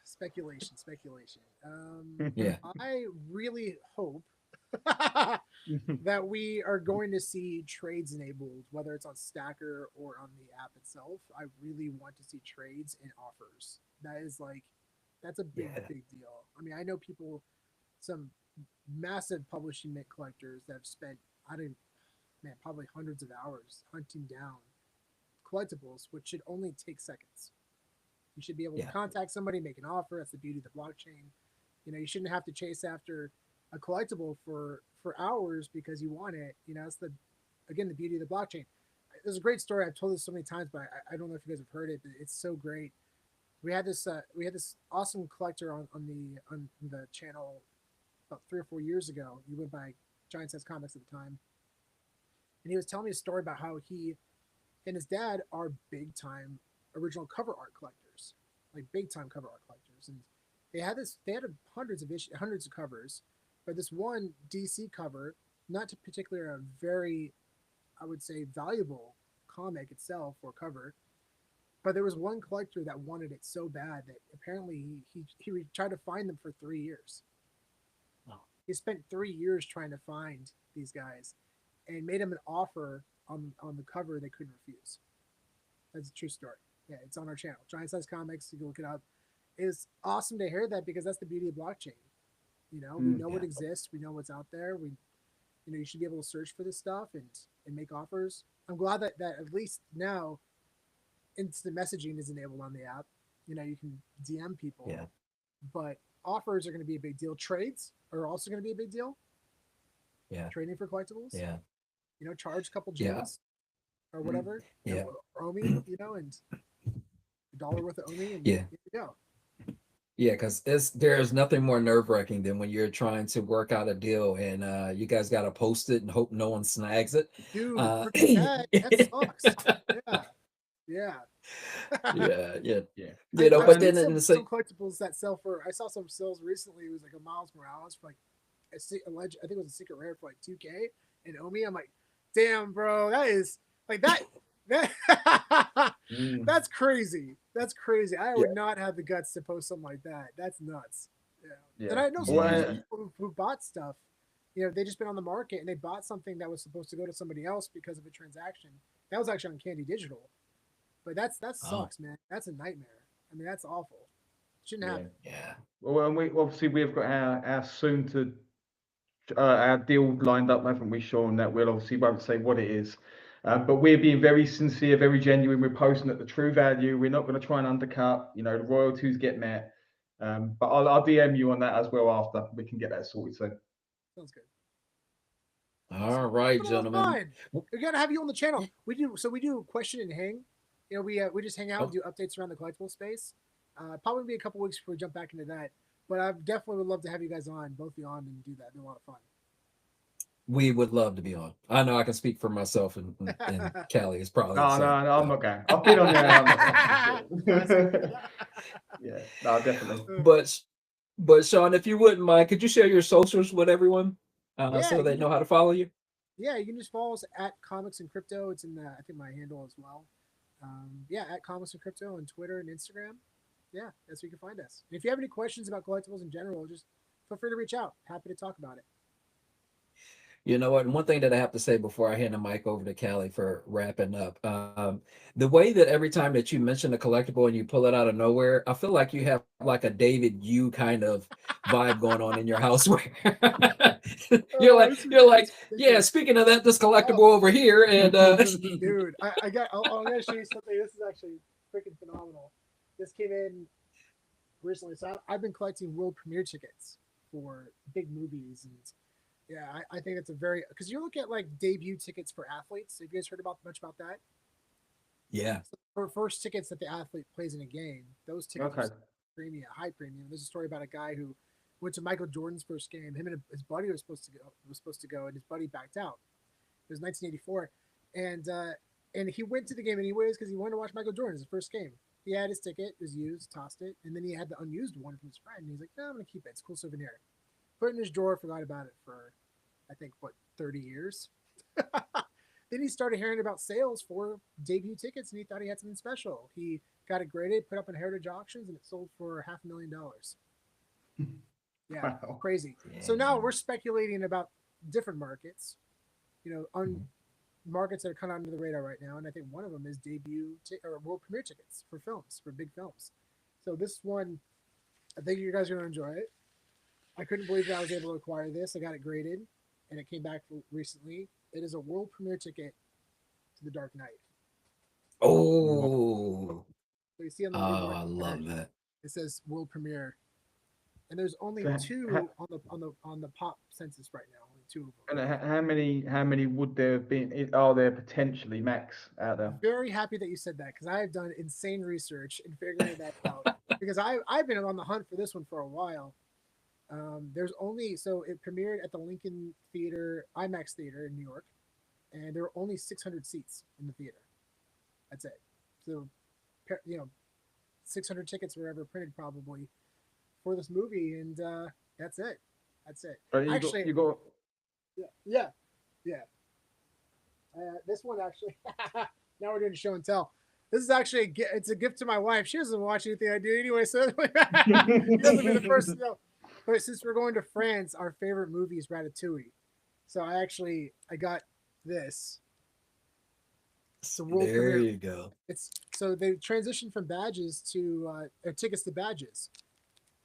Speaker 3: Speculation.
Speaker 1: Yeah.
Speaker 3: I really hope that we are going to see trades enabled, whether it's on Stacker or on the app itself. I really want to see trades and offers. That's a big,
Speaker 1: Yeah.
Speaker 3: big deal. I mean, I know people, some massive publishing mint collectors that have spent, I don't, man, probably hundreds of hours hunting down collectibles, which should only take seconds. You should be able to contact somebody, make an offer. That's the beauty of the blockchain. You shouldn't have to chase after a collectible for hours because you want it. That's the beauty of the blockchain. There's a great story. I've told this so many times, but I don't know if you guys have heard it, but it's so great. We had this awesome collector on the channel about 3 or 4 years ago. He went by Giant Size Comics at the time, and he was telling me a story about how he and his dad are big time original cover art collectors, like big time cover art collectors. And they had hundreds of covers, but this one DC cover, not to particularly a very, I would say, valuable comic itself or cover, but there was one collector that wanted it so bad that apparently he tried to find them for 3 years.
Speaker 1: Wow.
Speaker 3: He spent 3 years trying to find these guys, and made them an offer on the cover they couldn't refuse. That's a true story. Yeah, it's on our channel, Giant Size Comics. You can look it up. It's awesome to hear that, because that's the beauty of blockchain. We know what exists. We know what's out there. You should be able to search for this stuff and make offers. I'm glad that at least now instant messaging is enabled on the app. You can DM people.
Speaker 1: Yeah.
Speaker 3: But offers are going to be a big deal. Trades are also going to be a big deal.
Speaker 1: Yeah.
Speaker 3: Trading for collectibles.
Speaker 1: Yeah.
Speaker 3: Charge a couple gems. or whatever,
Speaker 1: Yeah.
Speaker 3: or Omi, you know, and $1 worth of Omi, and
Speaker 1: Yeah.
Speaker 3: here we go.
Speaker 1: Yeah, because there's nothing more nerve-wracking than when you're trying to work out a deal and you guys gotta post it and hope no one snags it.
Speaker 3: Dude,
Speaker 1: Uh
Speaker 3: forget that. That sucks. Yeah, yeah.
Speaker 1: yeah, yeah.
Speaker 2: Yeah.
Speaker 1: You know,
Speaker 3: I've
Speaker 1: but
Speaker 3: seen
Speaker 1: then in the
Speaker 3: some
Speaker 1: same
Speaker 3: collectibles that sell for. I saw some sales recently. It was like a Miles Morales for like I think it was a secret rare for like 2K and Omi. I'm like, damn, bro, that is like that.
Speaker 2: Mm.
Speaker 3: That's crazy. That's crazy. I
Speaker 1: yeah,
Speaker 3: would not have the guts to post something like that. That's nuts. Yeah. And
Speaker 2: Yeah.
Speaker 3: I know some
Speaker 2: Well,
Speaker 3: people who bought stuff. You know, they just been on the market and they bought something that was supposed to go to somebody else because of a transaction. That was actually on Candy Digital. But that
Speaker 1: oh,
Speaker 3: sucks, man. That's a nightmare. I mean, that's awful. Shouldn't
Speaker 2: yeah.
Speaker 3: happen.
Speaker 1: yeah.
Speaker 2: Well, and we obviously we've got our soon to our deal lined up, haven't we, Sean? That we'll obviously won't say what it is, but we're being very sincere, very genuine. We're posting at the true value. We're not going to try and undercut. You know, the royalties get met. But I'll DM you on that as well after we can get that sorted. So
Speaker 3: Sounds good.
Speaker 1: All right,
Speaker 3: But it was
Speaker 1: gentlemen.
Speaker 3: fine. We gotta have you on the channel. We do question and hang. You know, we just hang out and
Speaker 1: Oh,
Speaker 3: do updates around the collectible space. Probably be a couple weeks before we jump back into that. But I definitely would love to have you guys on, both you on and do that. It'd be a lot of
Speaker 1: we would love to be on. I know I can speak for myself and
Speaker 3: fun.
Speaker 1: Callie is probably the
Speaker 2: no,
Speaker 1: same.
Speaker 2: no, I'm not going. I've been on there. I'm not going.
Speaker 3: Classic.
Speaker 2: For sure. Yeah, no, definitely.
Speaker 1: But but Sean, if you wouldn't mind, could you share your socials with everyone
Speaker 3: Yeah,
Speaker 1: so they know how to follow you?
Speaker 3: yeah, you can just follow us at Comics and Crypto. It's in I think my handle as well. Yeah, at Comics and Crypto on Twitter and Instagram. Yeah, that's where you can find us. And if you have any questions about collectibles in general, just feel free to reach out. Happy to talk about it.
Speaker 1: You know what? And one thing that I have to say before I hand the mic over to Callie for wrapping up, the way that every time that you mention a collectible and you pull it out of nowhere, I feel like you have like a David you kind of vibe going on in your house where
Speaker 3: Oh, this
Speaker 1: you're
Speaker 3: is
Speaker 1: like, yeah,
Speaker 3: ridiculous.
Speaker 1: speaking of that, this collectible
Speaker 3: Oh,
Speaker 1: over here, and
Speaker 3: dude, I'm gonna show you something. This is actually freaking phenomenal. This came in recently, so I've been collecting world premiere tickets for big movies, and yeah, I think it's a very because you look at like debut tickets for athletes. Have you guys heard about much about that?
Speaker 1: yeah.
Speaker 3: So for first tickets that the athlete plays in a game, those tickets
Speaker 2: Okay.
Speaker 3: are premium, high premium. There's a story about a guy who went to Michael Jordan's first game. Him and his buddy was supposed to go, and his buddy backed out. It was 1984, and he went to the game anyways because he wanted to watch Michael Jordan. His first game. He had his ticket, it was used, tossed it, and then he had the unused one from his friend. And he's like, "No, I'm gonna keep it. It's a cool souvenir." Put it in his drawer. Forgot about it for, I think, what 30 years. Then he started hearing about sales for debut tickets, and he thought he had something special. He got it graded, put up in Heritage Auctions, and it sold for $500,000. Yeah,
Speaker 2: Wow.
Speaker 3: crazy. So now we're speculating about different markets. You know, on markets that are kind of under the radar right now, and I think one of them is or world premiere tickets for films, for big films. So this one, I think you guys are going to enjoy it. I couldn't believe that I was able to acquire this. I got it graded, and it came back recently. It is a world premiere ticket to The Dark Knight.
Speaker 1: Oh,
Speaker 3: So you see on the blue
Speaker 1: oh,
Speaker 3: bar
Speaker 1: I
Speaker 3: there,
Speaker 1: love that.
Speaker 3: it says world premiere, and there's only
Speaker 2: So,
Speaker 3: two on the pop census right now. Only two of
Speaker 2: and
Speaker 3: them.
Speaker 2: how many would there have been? Are there potentially max out there?
Speaker 3: Very happy that you said that because I have done insane research in figuring that out. Because I've been on the hunt for this one for a while. There's only so it premiered at the Lincoln Theater IMAX Theater in New York, and there were only 600 seats in the theater. That's it. So, 600 tickets were ever printed probably for this movie, and that's it. That's it.
Speaker 2: But
Speaker 3: Actually,
Speaker 2: you got
Speaker 3: yeah, yeah, yeah. This one actually. Now we're doing show and tell. This is actually it's a gift to my wife. She doesn't watch anything I do anyway, so she doesn't be the first to know. But since we're going to France, our favorite movie is Ratatouille. So I got this. It's a world
Speaker 1: There
Speaker 3: premiere.
Speaker 1: you go.
Speaker 3: It's so they transitioned from badges to tickets to badges,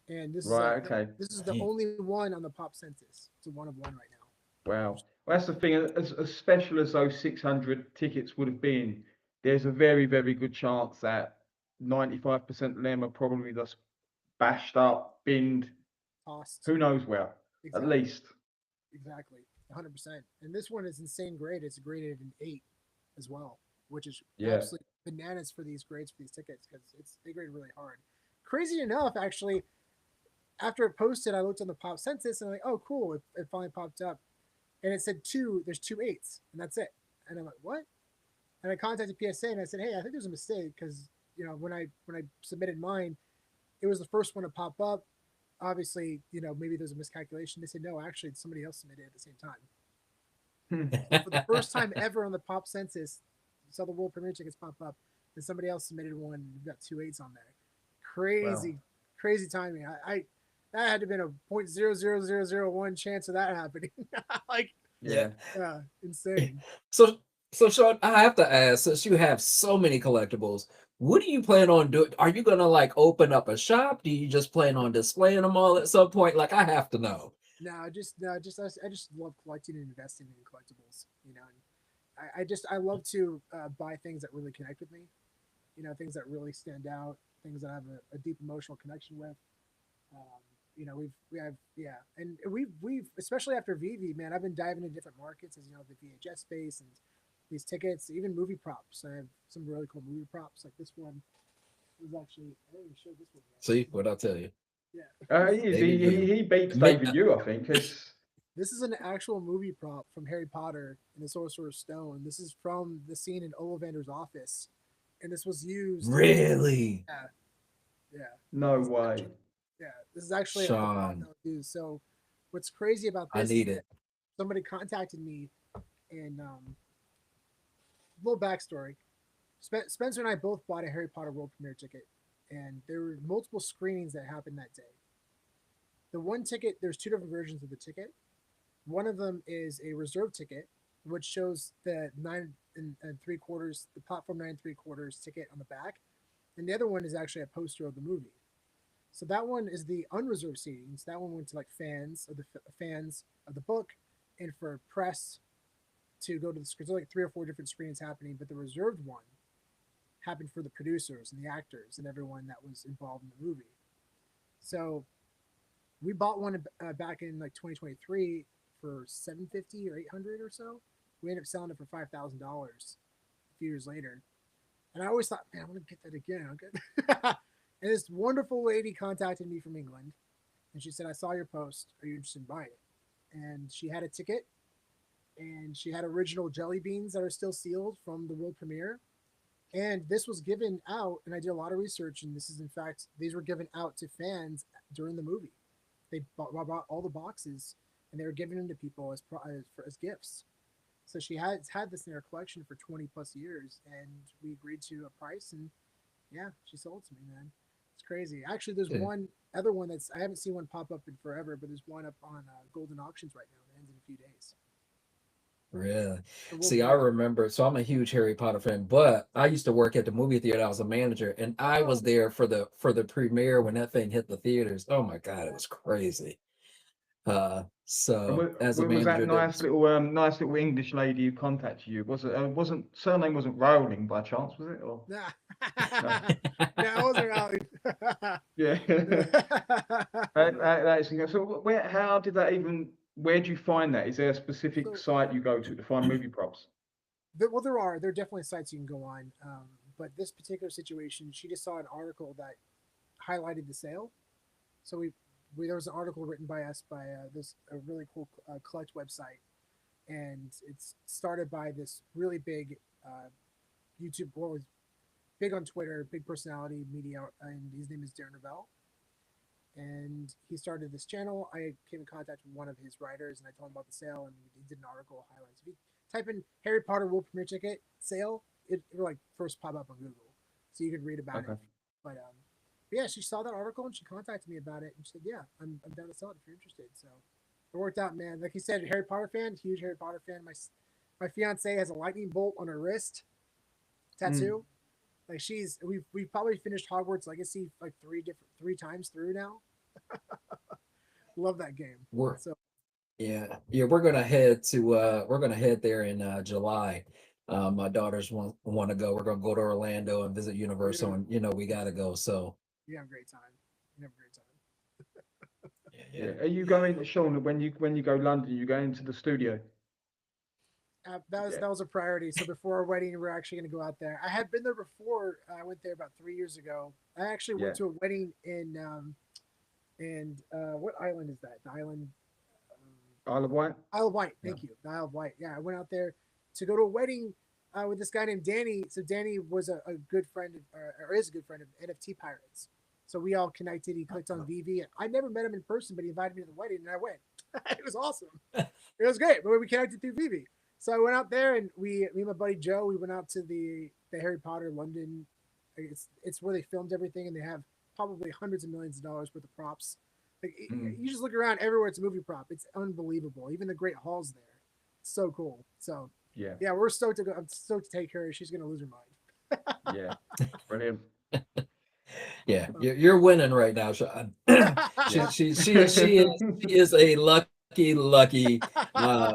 Speaker 3: and
Speaker 2: right. Okay.
Speaker 3: this is the only one on the pop census. It's a one of one right now.
Speaker 2: Wow. Well, that's the thing. As special as those 600 tickets would have been, there's a very, very good chance that 95% of them are probably just bashed up, binned,
Speaker 3: Tossed.
Speaker 2: who knows where, at
Speaker 3: Exactly.
Speaker 2: least.
Speaker 3: Exactly. 100%. And this one is insane grade. It's graded an 8 as well. which is
Speaker 2: Yeah.
Speaker 3: absolutely bananas for these grades for these tickets because they grade really hard. Crazy enough, actually, after it posted, I looked on the pop census and I'm like, oh, cool, it finally popped up, and it said there's 2 8s, and that's it. And I'm like, what? And I contacted PSA and I said, hey, I think there's a mistake because when I submitted mine, it was the first one to pop up. Obviously, maybe there's a miscalculation. They said no, actually, somebody else submitted at the same time. So for the first time ever on the pop census, you saw the world premiere tickets pop up, and somebody else submitted one. And you've got 2 8s on there. Crazy, crazy timing. I that had to have been a 0.00001 chance of that happening. Like,
Speaker 1: Yeah.
Speaker 3: insane.
Speaker 1: So, Sean, I have to ask, since you have so many collectibles, what do you plan on doing? Are you gonna like open up a shop? Do you just plan on displaying them all at some point? Like, I have to know.
Speaker 3: No, I just love collecting and investing in collectibles. And I love to buy things that really connect with me. Things that really stand out, things that I have a deep emotional connection with. And we've especially after VV, man, I've been diving into different markets, as the VHS space and these tickets, even movie props. I have some really cool movie props, like this one was actually, I didn't even show this one yet.
Speaker 1: See what I'll tell you.
Speaker 3: Yeah.
Speaker 2: He is.
Speaker 1: David Yu.
Speaker 2: He beats
Speaker 1: Ma-
Speaker 2: David Yu, I think. It's
Speaker 3: This is an actual movie prop from Harry Potter and the Sorcerer's Stone. This is from the scene in Ollivander's office, and this was used.
Speaker 1: Really,
Speaker 3: Yeah.
Speaker 2: no way.
Speaker 3: Yeah, this is actually a prop
Speaker 1: Sean?
Speaker 3: that was used. So, what's crazy about
Speaker 1: I
Speaker 3: this?
Speaker 1: need it.
Speaker 3: Somebody contacted me, and little backstory. Spencer and I both bought a Harry Potter world premiere ticket, and there were multiple screenings that happened that day. The one ticket, there's two different versions of the ticket. One of them is a reserve ticket, which shows the 9 3/4, the platform 9 3/4 ticket on the back, and the other one is actually a poster of the movie. So that one is the unreserved seating. So that one went to like fans of the book, and for press to go to the screen. So like 3 or 4 different screens happening, but the reserved one happened for the producers and the actors and everyone that was involved in the movie. So we bought one back in like 2023 for 750 or 800 or so. We ended up selling it for $5,000 a few years later. And I always thought, man, I want to get that again. And this wonderful lady contacted me from England, and she said, I saw your post. Are you interested in buying it? And she had a ticket, and she had original jelly beans that are still sealed from the world premiere. And this was given out, and I did a lot of research, and this is, in fact, these were given out to fans during the movie. They bought all the boxes, and they were giving them to people as gifts. So she had this in her collection for 20 plus years, and we agreed to a price, and yeah, she sold it to me, man. It's crazy. Actually, there's one other one I haven't seen one pop up in forever, but there's one up on Golden Auctions right now that ends in a few days.
Speaker 1: Really? See, I remember. So I'm a huge Harry Potter fan, but I used to work at the movie theater. I was a manager, and I was there for the premiere when that thing hit the theaters. Oh my God, it was crazy. So as a
Speaker 2: Was that
Speaker 1: manager, that was
Speaker 2: nice little English lady who contacted you? Was it wasn't surname wasn't Rowling by chance, was it? Or
Speaker 3: Nah.
Speaker 2: no?
Speaker 3: Yeah, I wasn't Rowling.
Speaker 2: Yeah. That's so. How did that even? Where do you find that? Is there a specific site you go to find movie props?
Speaker 3: Well, there are definitely sites you can go on, but this particular situation, she just saw an article that highlighted the sale. So there was an article written by us by this a really cool collect website, and it's started by this really big YouTube, well, big on Twitter, big personality media, and his name is Darren Ravel. And he started this channel. I came in contact with one of his writers, and I told him about the sale, and he did an article highlights. If you type in Harry Potter world premiere ticket sale, it will like first pop up on Google, so you could read about it. But yeah, she saw that article and she contacted me about it, and she said, "Yeah, I'm down to sell it if you're interested." So it worked out, man. Like you said, Harry Potter fan, huge Harry Potter fan. My fiance has a lightning bolt on her wrist tattoo. Like we've probably finished Hogwarts Legacy like three times through now. Love that game.
Speaker 1: We're gonna head there in July. My daughters want to go. We're gonna go to Orlando and visit Universal, and we gotta go. So
Speaker 3: you have a great time. You have a great time.
Speaker 2: Yeah. Are you going, Sean? When you go London, you go into the studio?
Speaker 3: that was a priority. So before our wedding, we're actually going to go out there. I had been there before. I went there about 3 years ago. I actually
Speaker 2: Yeah.
Speaker 3: went to a wedding in what island is that? The island
Speaker 2: Isle of Wight.
Speaker 3: Isle of Wight.
Speaker 2: Yeah.
Speaker 3: Thank you, the Isle of Wight. Yeah, I went out there to go to a wedding with this guy named Danny. So Danny was a good friend of, or is a good friend of NFT Pirates. So we all connected. He clicked on VV. I never met him in person, but he invited me to the wedding, and I went. It was awesome. It was great. But we connected through VV. So I went out there, and me and my buddy Joe, we went out to the Harry Potter London. It's where they filmed everything, and they have probably hundreds of millions of dollars worth of props. Like you just look around everywhere, it's a movie prop. It's unbelievable. Even the Great Hall's there. It's so cool. So yeah, we're stoked to go. I'm stoked to take her. She's gonna lose her mind.
Speaker 2: Yeah, brilliant.
Speaker 1: Yeah, you're winning right now, Sean. She is a lucky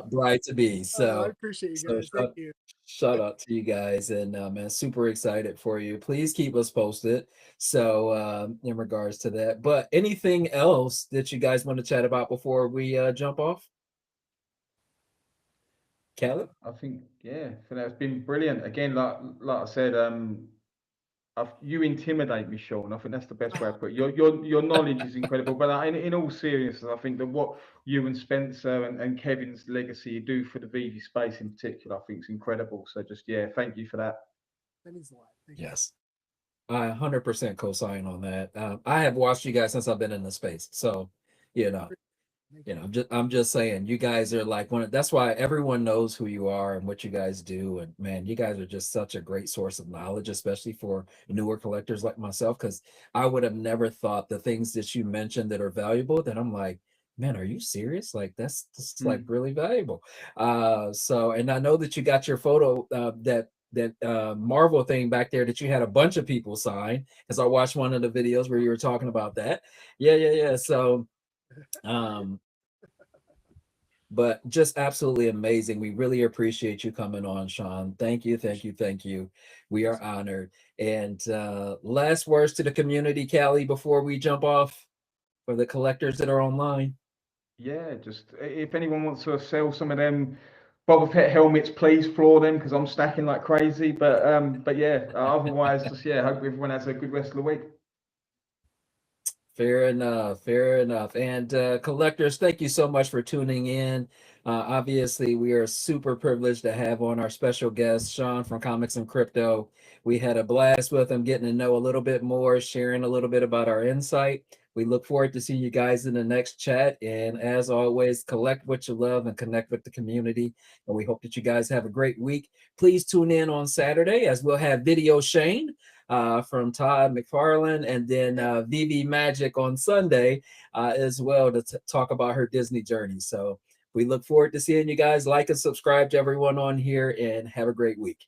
Speaker 1: bride to be. So
Speaker 3: I appreciate you guys. Thank you.
Speaker 1: Shout out to you guys, and man, super excited for you. Please keep us posted. So in regards to that, but anything else that you guys want to chat about before we jump off? Caleb?
Speaker 2: I think so that's been brilliant. Again, like I said, you intimidate me, Sean. I think that's the best way to put it. Your knowledge is incredible. But in all seriousness, I think that what you and Spencer and Kevin's legacy do for the VV space in particular, I think is incredible. So just thank you for that.
Speaker 3: That means a lot. Thank
Speaker 1: Yes. I 100% co-sign on that. I have watched you guys since I've been in the space. So, I'm just saying, you guys are like that's why everyone knows who you are and what you guys do. And man, you guys are just such a great source of knowledge, especially for newer collectors like myself, because I would have never thought the things that you mentioned that are valuable, that I'm like, man, are you serious? Like that's like really valuable. So, and I know that you got your photo that Marvel thing back there that you had a bunch of people sign, because I watched one of the videos where you were talking about that. Yeah. So but just absolutely amazing. We really appreciate you coming on, Sean. Thank you. We are honored. And last words to the community, Callie, before we jump off, for the collectors that are online.
Speaker 2: Yeah, just if anyone wants to sell some of them Boba Fett helmets, please floor them, because I'm stacking like crazy. But yeah, otherwise, just hope everyone has a good rest of the week.
Speaker 1: Fair enough. And collectors, thank you so much for tuning in. Obviously, we are super privileged to have on our special guest, Sean from Comics and Crypto. We had a blast with him, getting to know a little bit more, sharing a little bit about our insight. We look forward to seeing you guys in the next chat. And as always, collect what you love and connect with the community. And we hope that you guys have a great week. Please tune in on Saturday, as we'll have Video Shane from Todd McFarlane, and then VV Magic on Sunday as well, to talk about her Disney journey. So we look forward to seeing you guys. Like and subscribe to everyone on here, and have a great week.